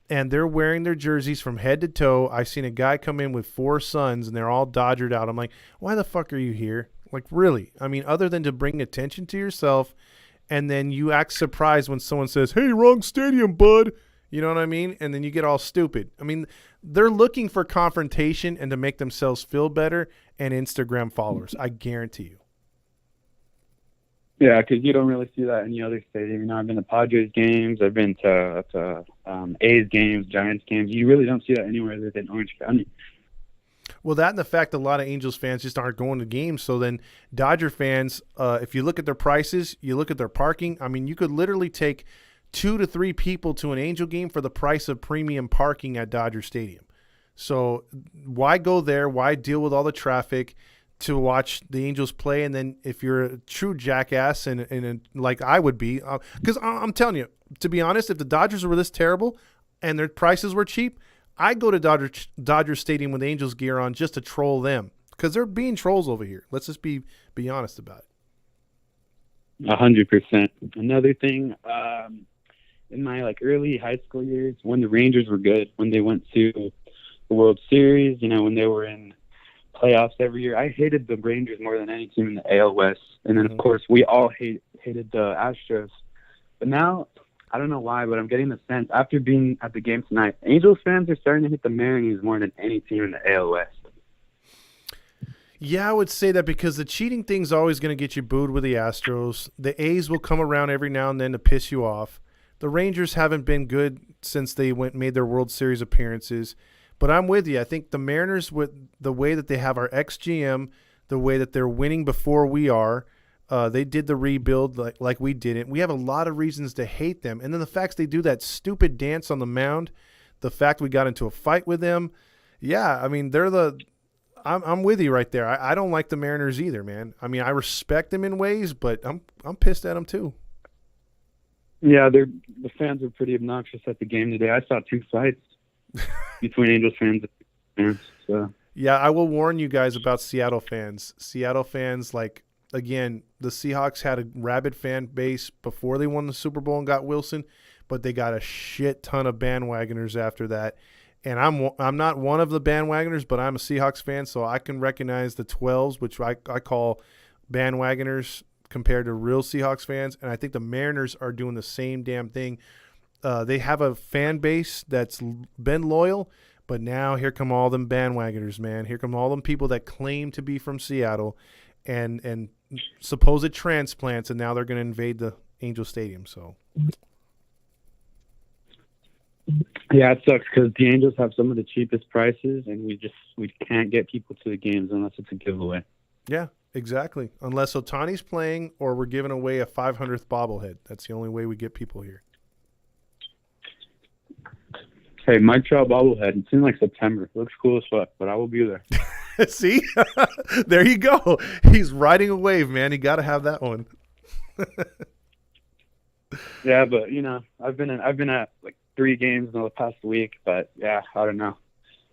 and they're wearing their jerseys from head to toe. I seen a guy come in with 4 sons, and they're all Dodgered out. I'm like, why the fuck are you here? Like, really? I mean, other than to bring attention to yourself, and then you act surprised when someone says, "Hey, wrong stadium, bud." You know what I mean? And then you get all stupid. I mean, they're looking for confrontation and to make themselves feel better and Instagram followers. I guarantee you. Yeah, because you don't really see that in any other stadium. You know, I've been to Padres games. I've been to A's games, Giants games. You really don't see that anywhere other than Orange County. Well, that and the fact that a lot of Angels fans just aren't going to games. So then Dodger fans, if you look at their prices, you look at their parking. I mean, you could literally take 2 to 3 people to an Angel game for the price of premium parking at Dodger Stadium. So why go there? Why deal with all the traffic to watch the Angels play? And then if you're a true jackass and like I would be, because I'm telling you, to be honest, if the Dodgers were this terrible and their prices were cheap, I go to Dodger Stadium with Angels gear on just to troll them because they're being trolls over here. Let's just be honest about it. 100%. Another thing, in my early high school years, when the Rangers were good, when they went to the World Series, when they were in playoffs every year, I hated the Rangers more than any team in the AL West. And then, of course, we all hated the Astros. But now, I don't know why, but I'm getting the sense, after being at the game tonight, Angels fans are starting to hit the Mariners more than any team in the AL West. Yeah, I would say that because the cheating thing's always going to get you booed with the Astros. The A's will come around every now and then to piss you off. The Rangers haven't been good since they made their World Series appearances. But I'm with you. I think the Mariners, with the way that they have our ex-GM, the way that they're winning before we are, they did the rebuild like we didn't. We have a lot of reasons to hate them. And then the fact they do that stupid dance on the mound, the fact we got into a fight with them. Yeah, I mean, I'm with you right there. I don't like the Mariners either, man. I mean, I respect them in ways, but I'm pissed at them too. Yeah, the fans were pretty obnoxious at the game today. I saw 2 fights between Angels fans and fans. So. Yeah, I will warn you guys about Seattle fans. Seattle fans, again, the Seahawks had a rabid fan base before they won the Super Bowl and got Wilson, but they got a shit ton of bandwagoners after that. And I'm not one of the bandwagoners, but I'm a Seahawks fan, so I can recognize the 12s, which I call bandwagoners compared to real Seahawks fans. And I think the Mariners are doing the same damn thing. They have a fan base that's been loyal, but now here come all them bandwagoners, man. Here come all them people that claim to be from Seattle and supposed transplants, and now they're going to invade the Angel Stadium. So, yeah, it sucks because the Angels have some of the cheapest prices, and we can't get people to the games unless it's a giveaway. Yeah, exactly. Unless Ohtani's playing or we're giving away a 500th bobblehead. That's the only way we get people here. Hey, Mike Trout bobblehead. It's in September. It looks cool as fuck, but I will be there. See? There you go. He's riding a wave, man. You got to have that one. Yeah, but I've been at 3 games in the past week, but yeah, I don't know.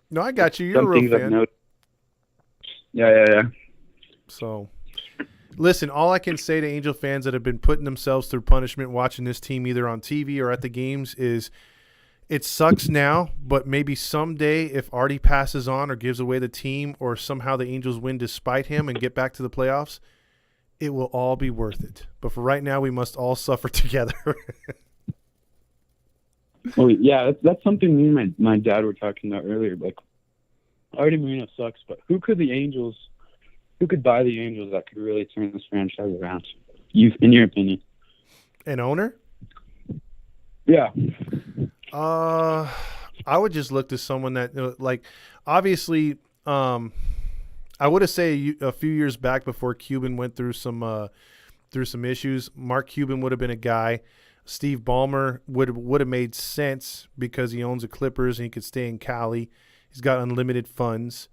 No, I got you. You're a real fan. Yeah. So, listen, all I can say to Angel fans that have been putting themselves through punishment watching this team either on TV or at the games is it sucks now, but maybe someday if Artie passes on or gives away the team or somehow the Angels win despite him and get back to the playoffs, it will all be worth it. But for right now, we must all suffer together. Well, yeah, that's something me and my dad were talking about earlier. Artie Moreno sucks, but who could buy the Angels that could really turn this franchise around? In your opinion? An owner? Yeah. I would just look to someone that obviously, I would have said a few years back before Cuban went through some issues, Mark Cuban would have been a guy. Steve Ballmer would have made sense because he owns the Clippers and he could stay in Cali. He's got unlimited funds.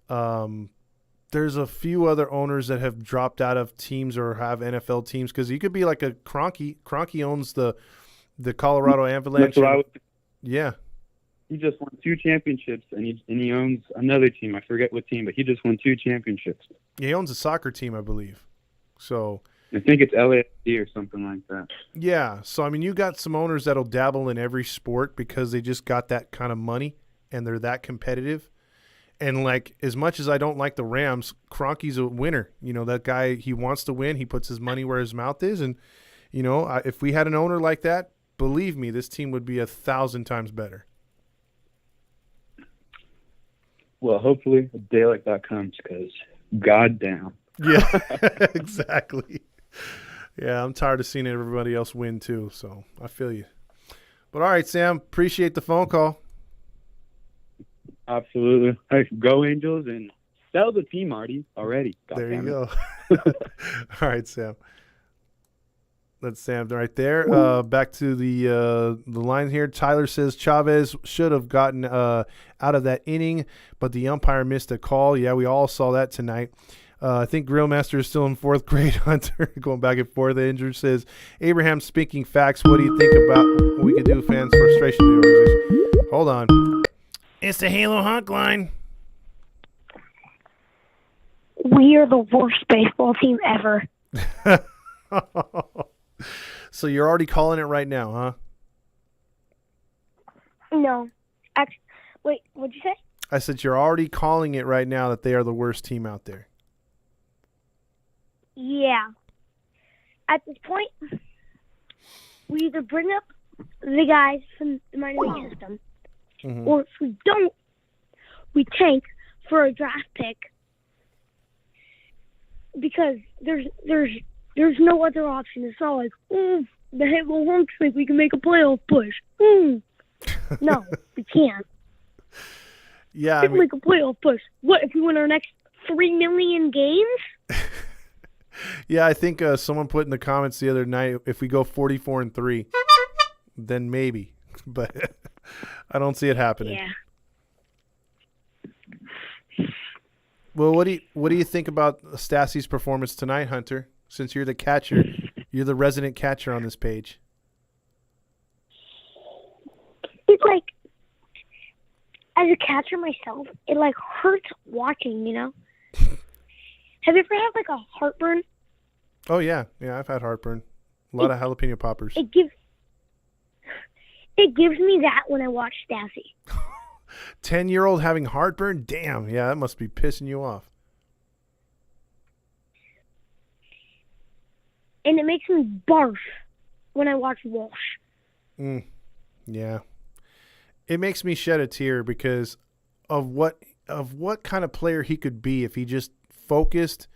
There's a few other owners that have dropped out of teams or have NFL teams because you could be like a Kroenke. Kroenke owns the Colorado Avalanche. That's what I would. Yeah. He just won 2 championships, and he owns another team. I forget what team, but he just won 2 championships. He owns a soccer team, I believe. So I think it's LAFC or something like that. Yeah. So, I mean, you got some owners that'll dabble in every sport because they just got that kind of money and they're that competitive. And like, as much as I don't like the Rams, Kroenke's a winner. You know, that guy, he wants to win. He puts his money where his mouth is. And, you know, if we had an owner like that, believe me, this team would be 1,000 times better. Well, hopefully a day like that comes, because goddamn. Yeah, exactly. Yeah, I'm tired of seeing everybody else win too, so I feel you. But all right, Sam, appreciate the phone call. Absolutely. Hey, go Angels and sell the team, Marty, already. There you go. All right, Sam. That's Sam right there. Back to the line here. Tyler says Chavez should have gotten out of that inning, but the umpire missed a call. Yeah, we all saw that tonight. I think Grillmaster is still in 4th grade. Hunter going back and forth. The injured says, Abraham speaking facts. What do you think about what we could do fans' frustration in the organization? Hold on. It's the Halo Hunk line. We are the worst baseball team ever. So you're already calling it right now, huh? No. Wait, what'd you say? I said you're already calling it right now that they are the worst team out there. Yeah. At this point, we either bring up the guys from the minor league system, or if we don't, we tank for a draft pick, because there's no other option. It's not like, the Halo Hunks think we can make a playoff push. No, we can't. Yeah, we can make a playoff push. What, if we win our next 3 million games? Yeah, I think someone put in the comments the other night, if we go 44-3, then maybe. But I don't see it happening. Yeah. Well, what do you think about Stassi's performance tonight, Hunter? Since you're the catcher, you're the resident catcher on this page. It as a catcher myself, it hurts watching, you know? Have you ever had a heartburn? Oh yeah, I've had heartburn. A lot of jalapeno poppers. It gives me that when I watch Stassi. 10-year-old having heartburn? Damn, yeah, that must be pissing you off. And it makes me barf when I watch Walsh. Yeah. It makes me shed a tear because of what kind of player he could be if he just focused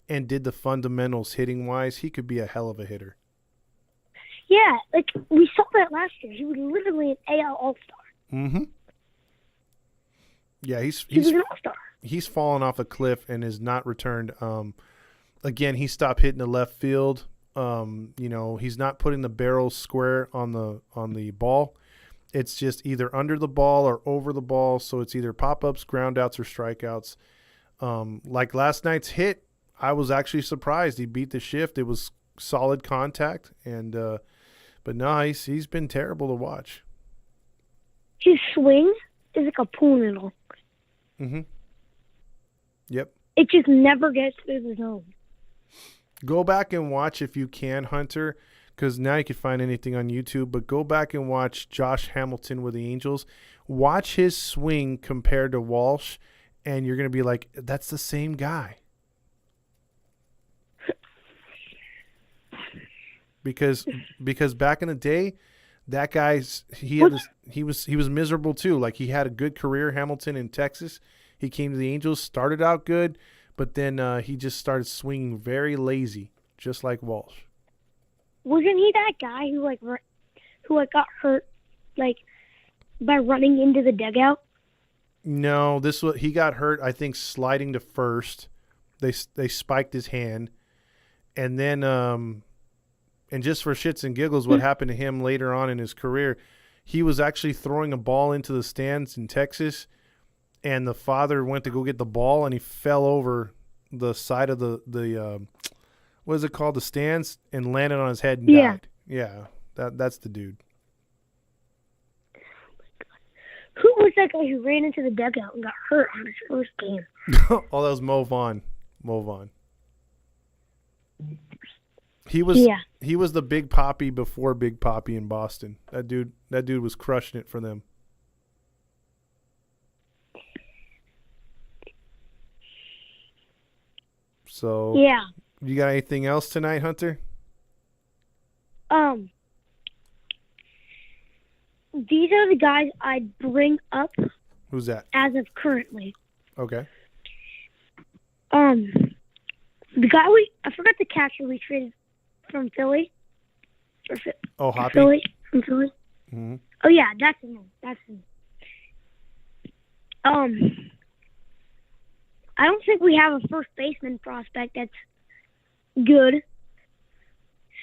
and did the fundamentals hitting wise. He could be a hell of a hitter. Yeah, we saw that last year. He was literally an AL All-Star. Mm-hmm. Yeah, he was an All-Star. He's fallen off a cliff and has not returned. Again, he stopped hitting the left field. He's not putting the barrel square on the ball. It's just either under the ball or over the ball. So it's either pop-ups, ground-outs, or strikeouts. Like last night's hit, I was actually surprised. He beat the shift. It was solid contact, and but no, he's been terrible to watch. His swing is like a pool noodle. Mm-hmm. Yep. It just never gets through the zone. Go back and watch if you can, Hunter, because now you can find anything on YouTube, but go back and watch Josh Hamilton with the Angels. Watch his swing compared to Walsh, and you're going to be like, that's the same guy. Because back in the day, that guy's he was miserable too. Like, he had a good career, Hamilton, in Texas. He came to the Angels, started out good, but then he just started swinging very lazy, just like Walsh. Wasn't he that guy who got hurt by running into the dugout? No, he got hurt, I think, sliding to first. They spiked his hand, and then and just for shits and giggles, what happened to him later on in his career, he was actually throwing a ball into the stands in Texas, and the father went to go get the ball, and he fell over the side of the what is it called, the stands, and landed on his head and died. Yeah, that's the dude. Who was that guy who ran into the dugout and got hurt on his first game? Oh, that was Mo Vaughn. He was the Big Papi before Big Papi in Boston. That dude was crushing it for them. So Yeah. You got anything else tonight, Hunter? These are the guys I'd bring up. Who's that? As of currently. Okay. The guy I forgot the catcher we traded from Philly. Hoppy? Philly? From Philly? Mm-hmm. Oh, yeah, that's him. That's him. I don't think we have a first baseman prospect that's good.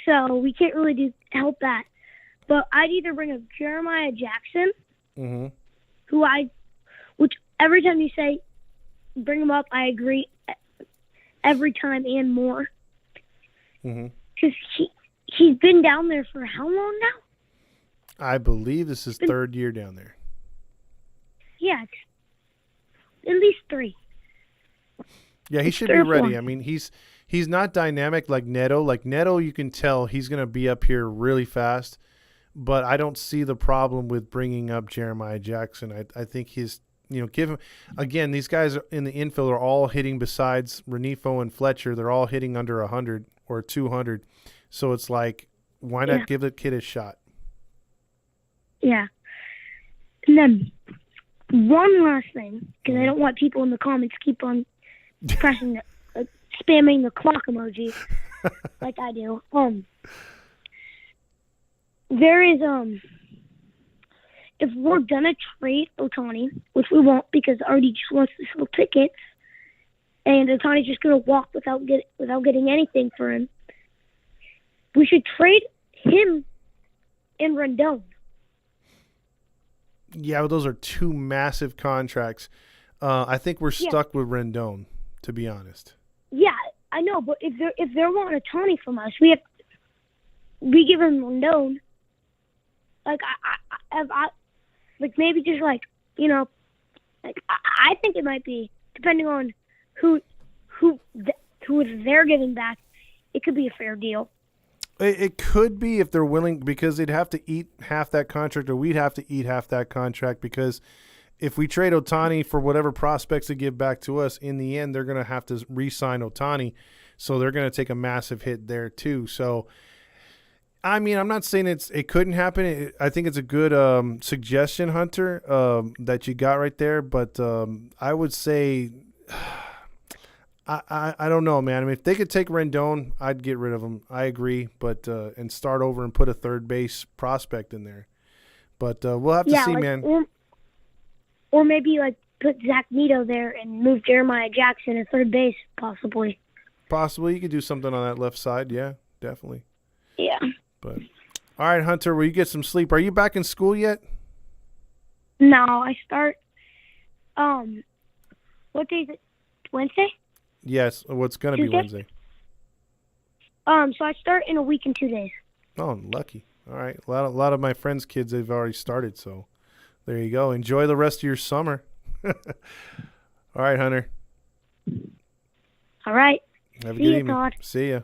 So we can't really help that. But I'd either bring up Jeremiah Jackson, which every time you say bring him up, I agree every time and more. Because he's been down there for how long now? I believe this is third year down there. Yeah, at least 3. Yeah, he should be ready. I mean, he's not dynamic like Neto. Like Neto, you can tell he's going to be up here really fast. But I don't see the problem with bringing up Jeremiah Jackson. I think he's, give him – again, these guys in the infield are all hitting besides Renifo and Fletcher. They're all hitting under 100 or 200. So it's like, why not give the kid a shot? Yeah. And then one last thing, because I don't want people in the comments keep on pressing spamming the clock emoji like I do. There is if we're gonna trade Ohtani, which we won't because Artie just wants to sell tickets, and Ohtani's just gonna walk without getting anything for him, we should trade him and Rendon. Yeah, but those are 2 massive contracts. I think we're stuck with Rendon, to be honest. Yeah, I know, but if they're wanting Ohtani from us, we give him Rendon. Like I maybe just I think it might be depending on who they're giving back. It could be a fair deal. It could be if they're willing, because they'd have to eat half that contract, or we'd have to eat half that contract, because if we trade Ohtani for whatever prospects they give back to us, in the end, they're going to have to re-sign Ohtani. So they're going to take a massive hit there too. So, I mean, I'm not saying it couldn't happen. I think it's a good suggestion, Hunter, that you got right there. But I would say, I don't know, man. I mean, if they could take Rendon, I'd get rid of him. I agree, but and start over and put a third base prospect in there. But we'll have to see, man. Or maybe put Zach Neto there and move Jeremiah Jackson at third base, possibly. Possibly, you could do something on that left side. Yeah, definitely. Yeah. But all right, Hunter, will you get some sleep? Are you back in school yet? No, I start. What day is it? Wednesday? Yes, what's going to be Wednesday? So I start in a week and 2 days. Oh, lucky. All right, a lot of my friends' kids, they've already started, so there you go. Enjoy the rest of your summer. All right, Hunter. All right. Have a good evening. Todd. See ya.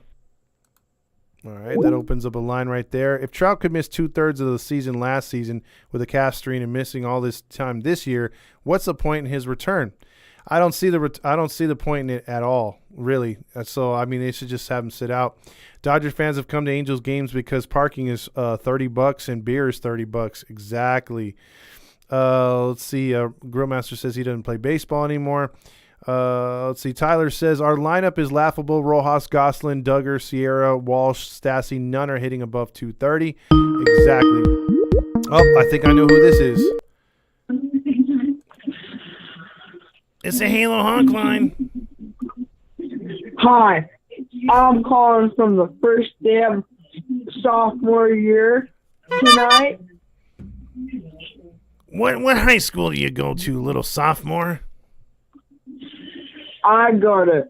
All right, that opens up a line right there. If Trout could miss 2/3 of the season last season with a calf strain and missing all this time this year, what's the point in his return? I don't see the point in it at all, really. So I mean, they should just have him sit out. Dodger fans have come to Angels games because parking is $30 and beer is $30. Exactly. Let's see. Grillmaster says he doesn't play baseball anymore. Let's see. Tyler says our lineup is laughable. Rojas, Goslin, Duggar, Sierra, Walsh, Stassi. None are hitting above 230. Exactly. Oh, I think I know who this is. It's a Halo Honk line. Hi, I'm calling from the first day of sophomore year tonight. What high school do you go to, little sophomore? I go to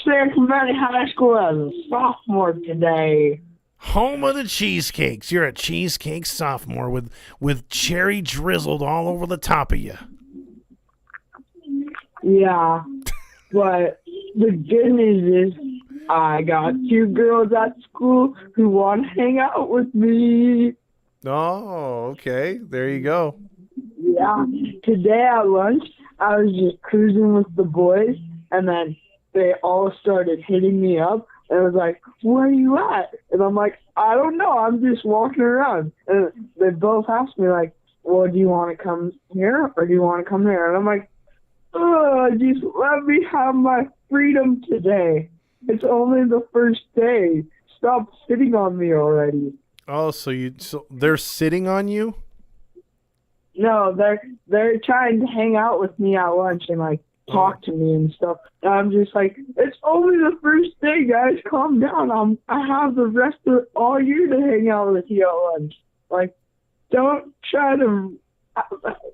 San Clemente High School as a sophomore today. Home of the cheesecakes. You're a cheesecake sophomore with cherry drizzled all over the top of you. Yeah, but the good news is I got 2 girls at school who want to hang out with me. Oh, okay. There you go. Yeah, today at lunch, I was just cruising with the boys, and then they all started hitting me up. And I was like, where are you at? And I'm like, I don't know. I'm just walking around. And they both asked me, like, well, do you want to come here or do you want to come there? And I'm like, oh, just let me have my freedom today. It's only the first day. Stop sitting on me already. Oh, so they're sitting on you? No, they're trying to hang out with me at lunch and like talk to me and stuff. And I'm just like, it's only the first day, guys. Calm down. I have the rest of all year to hang out with you at lunch. Like, don't try to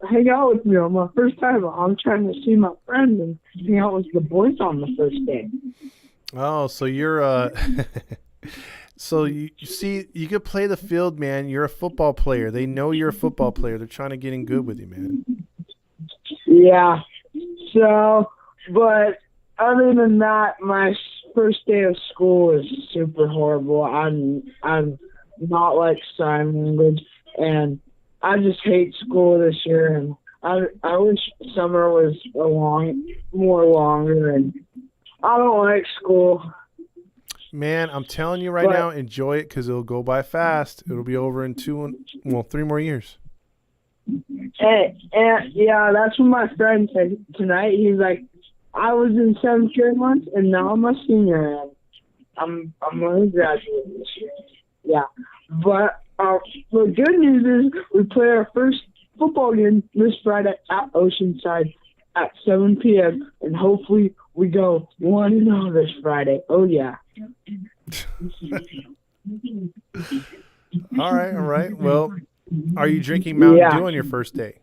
hang out with me on my first time. I'm trying to see my friends and hang out with the boys on the first day. Oh, so you're so you see, you could play the field, man. You're a football player. They know you're a football player. They're trying to get in good with you, man. Yeah. So, but other than that, my first day of school is super horrible. I'm not like sign language, and I just hate school this year. And I wish summer was more longer. And I don't like school. Man, I'm telling you right now, enjoy it because it'll go by fast. It'll be over in 3 more years. And yeah, that's what my friend said tonight. He's like, I was in 7th grade once, and now I'm a senior. And I'm going to graduate this year. Yeah, but the good news is we play our first football game this Friday at Oceanside at 7 p.m. and hopefully we go 1-0 this Friday. Oh yeah. All right. Well, are you drinking Mountain Dew on your first day?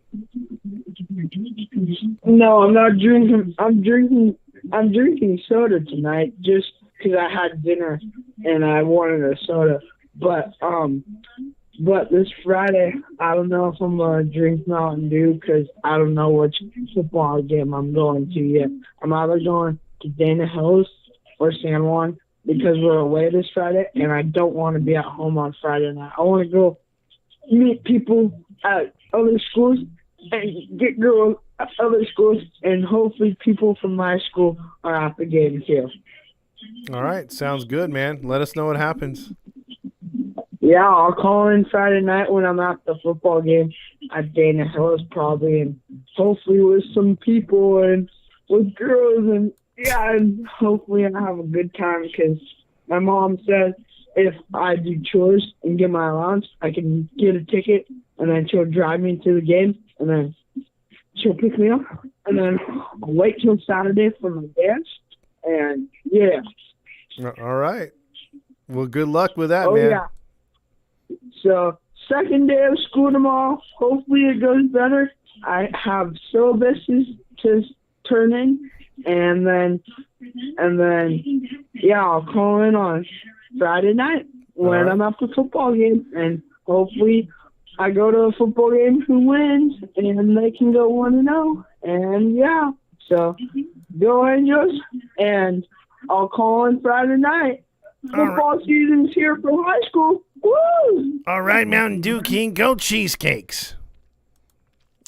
No, I'm not drinking. I'm drinking soda tonight just because I had dinner and I wanted a soda. But this Friday, I don't know if I'm gonna drink Mountain Dew because I don't know which football game I'm going to yet. I'm either going to Dana Hills or San Juan because we're away this Friday, and I don't want to be at home on Friday night. I want to go meet people at other schools and get girls at other schools, and hopefully people from my school are at the game too. All right, sounds good, man. Let us know what happens. Yeah, I'll call in Friday night when I'm at the football game at Dana Hills probably, and hopefully with some people and with girls, and and hopefully I have a good time because my mom said if I do chores and get my allowance, I can get a ticket, and then she'll drive me to the game, and then she'll pick me up, and then I'll wait till Saturday for my dance, and yeah. All right. Well, good luck with that, man. Oh, yeah. So, second day of school tomorrow. Hopefully it goes better. I have syllabuses to turn in, and then I'll call in on Friday night when I'm at the football game, and hopefully I go to a football game who wins, and they can go 1-0, and yeah. So, go Angels, and I'll call in Friday night. Football season's here for high school. Woo! All right, Mountain Dew King, go Cheesecakes.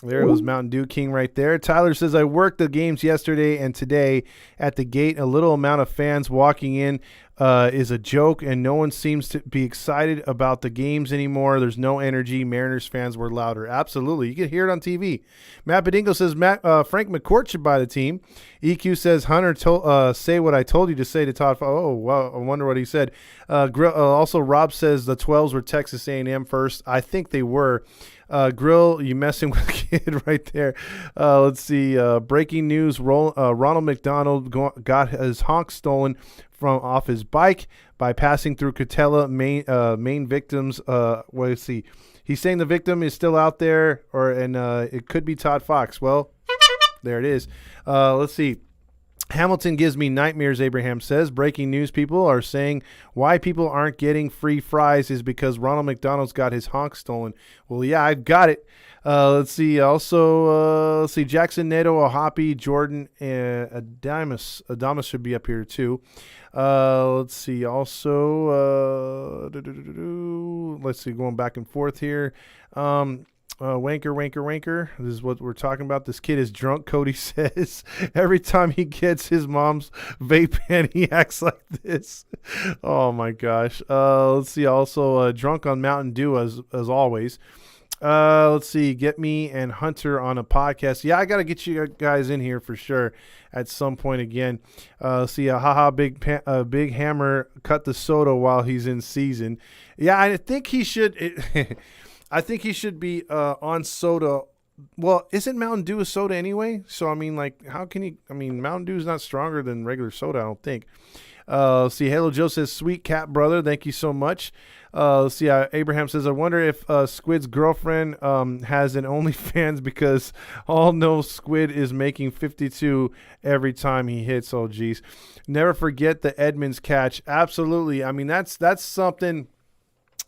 There goes Mountain Dew King right there. Tyler says, I worked the games yesterday and today at the gate. A little amount of fans walking in is a joke, and no one seems to be excited about the games anymore. There's no energy. Mariners fans were louder. Absolutely. You can hear it on TV. Matt Bedingo says, Frank McCourt should buy the team. EQ says, Hunter, say what I told you to say to Todd Fox. Oh, well, I wonder what he said. Also, Rob says the 12s were Texas A&M first. I think they were. Grill, you messing with a kid right there. Let's see. Breaking news, Ronald McDonald got his honk stolen from off his bike by passing through Catella. Main victims. Let's see. He's saying the victim is still out there, and it could be Todd Fox. Well, there it is. Let's see. Hamilton gives me nightmares, Abraham says. Breaking news, people are saying why people aren't getting free fries is because Ronald McDonald's got his honk stolen. Well, yeah, I've got it. Let's see. Also, let's see. Jackson, Neto, Ohapi, Jordan, and Adamus should be up here too. Let's see. Also, let's see. Going back and forth here. Wanker. This is what we're talking about. This kid is drunk, Cody says. Every time he gets his mom's vape pen, he acts like this. Oh, my gosh. Let's see. Also, drunk on Mountain Dew, as always. Let's see. Get me and Hunter on a podcast. Yeah, I got to get you guys in here for sure at some point again. See, Big Hammer cut the soda while he's in season. Yeah, I think he should. I think he should be on soda. Well, isn't Mountain Dew a soda anyway? So, I mean, like, how can he? I mean, Mountain Dew is not stronger than regular soda, I don't think. See, Halo Joe says, sweet cat brother. Thank you so much. See, Abraham says, I wonder if Squid's girlfriend has an OnlyFans because all know Squid is making 52 every time he hits. Oh, geez. Never forget the Edmonds catch. Absolutely. I mean, that's something.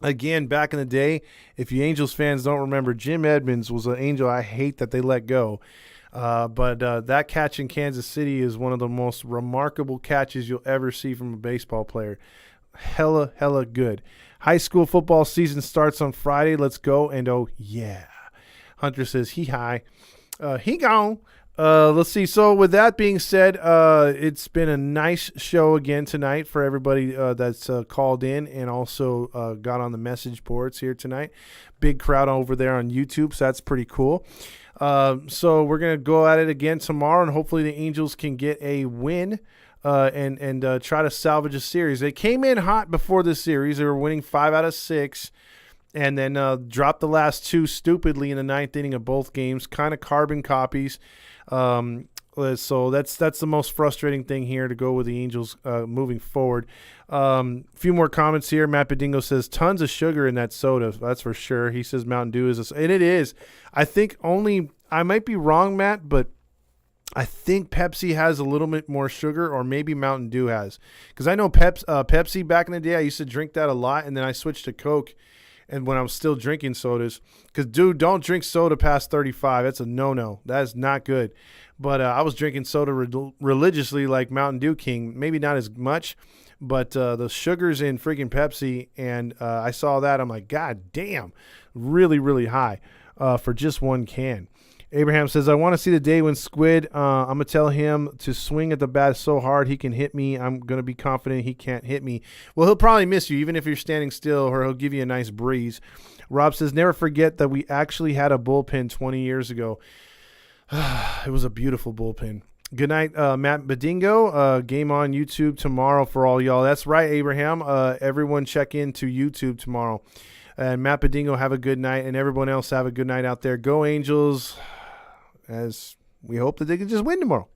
Again, back in the day, if you Angels fans don't remember, Jim Edmonds was an Angel I hate that they let go. But that catch in Kansas City is one of the most remarkable catches you'll ever see from a baseball player. Hella good. High school football season starts on Friday. Let's go. And oh, yeah. Hunter says, he high. He gone. Let's see. So with that being said, it's been a nice show again tonight for everybody that's called in and also got on the message boards here tonight. Big crowd over there on YouTube, so that's pretty cool. So we're going to go at it again tomorrow, and hopefully the Angels can get a win and try to salvage a series. They came in hot before this series. They were winning 5 out of 6. And then dropped the last 2 stupidly in the 9th inning of both games, kind of carbon copies. So that's the most frustrating thing here to go with the Angels moving forward. A few more comments here. Matt Bedingo says, tons of sugar in that soda. That's for sure. He says Mountain Dew is, and it is. I think I might be wrong, Matt, but I think Pepsi has a little bit more sugar, or maybe Mountain Dew has. Because I know Pepsi back in the day, I used to drink that a lot, and then I switched to Coke. And when I was still drinking sodas, because, dude, don't drink soda past 35. That's a no-no. That is not good. But I was drinking soda religiously like Mountain Dew King. Maybe not as much, but the sugars in freaking Pepsi, and I saw that. I'm like, God damn, really, really high for just one can. Abraham says, I want to see the day when Squid, I'm going to tell him to swing at the bat so hard he can hit me. I'm going to be confident he can't hit me. Well, he'll probably miss you, even if you're standing still, or he'll give you a nice breeze. Rob says, never forget that we actually had a bullpen 20 years ago. It was a beautiful bullpen. Good night, Matt Bedingo. Game on YouTube tomorrow for all y'all. That's right, Abraham. Everyone check into YouTube tomorrow. And Matt Bedingo, have a good night. And everyone else, have a good night out there. Go Angels. As we hope that they can just win tomorrow.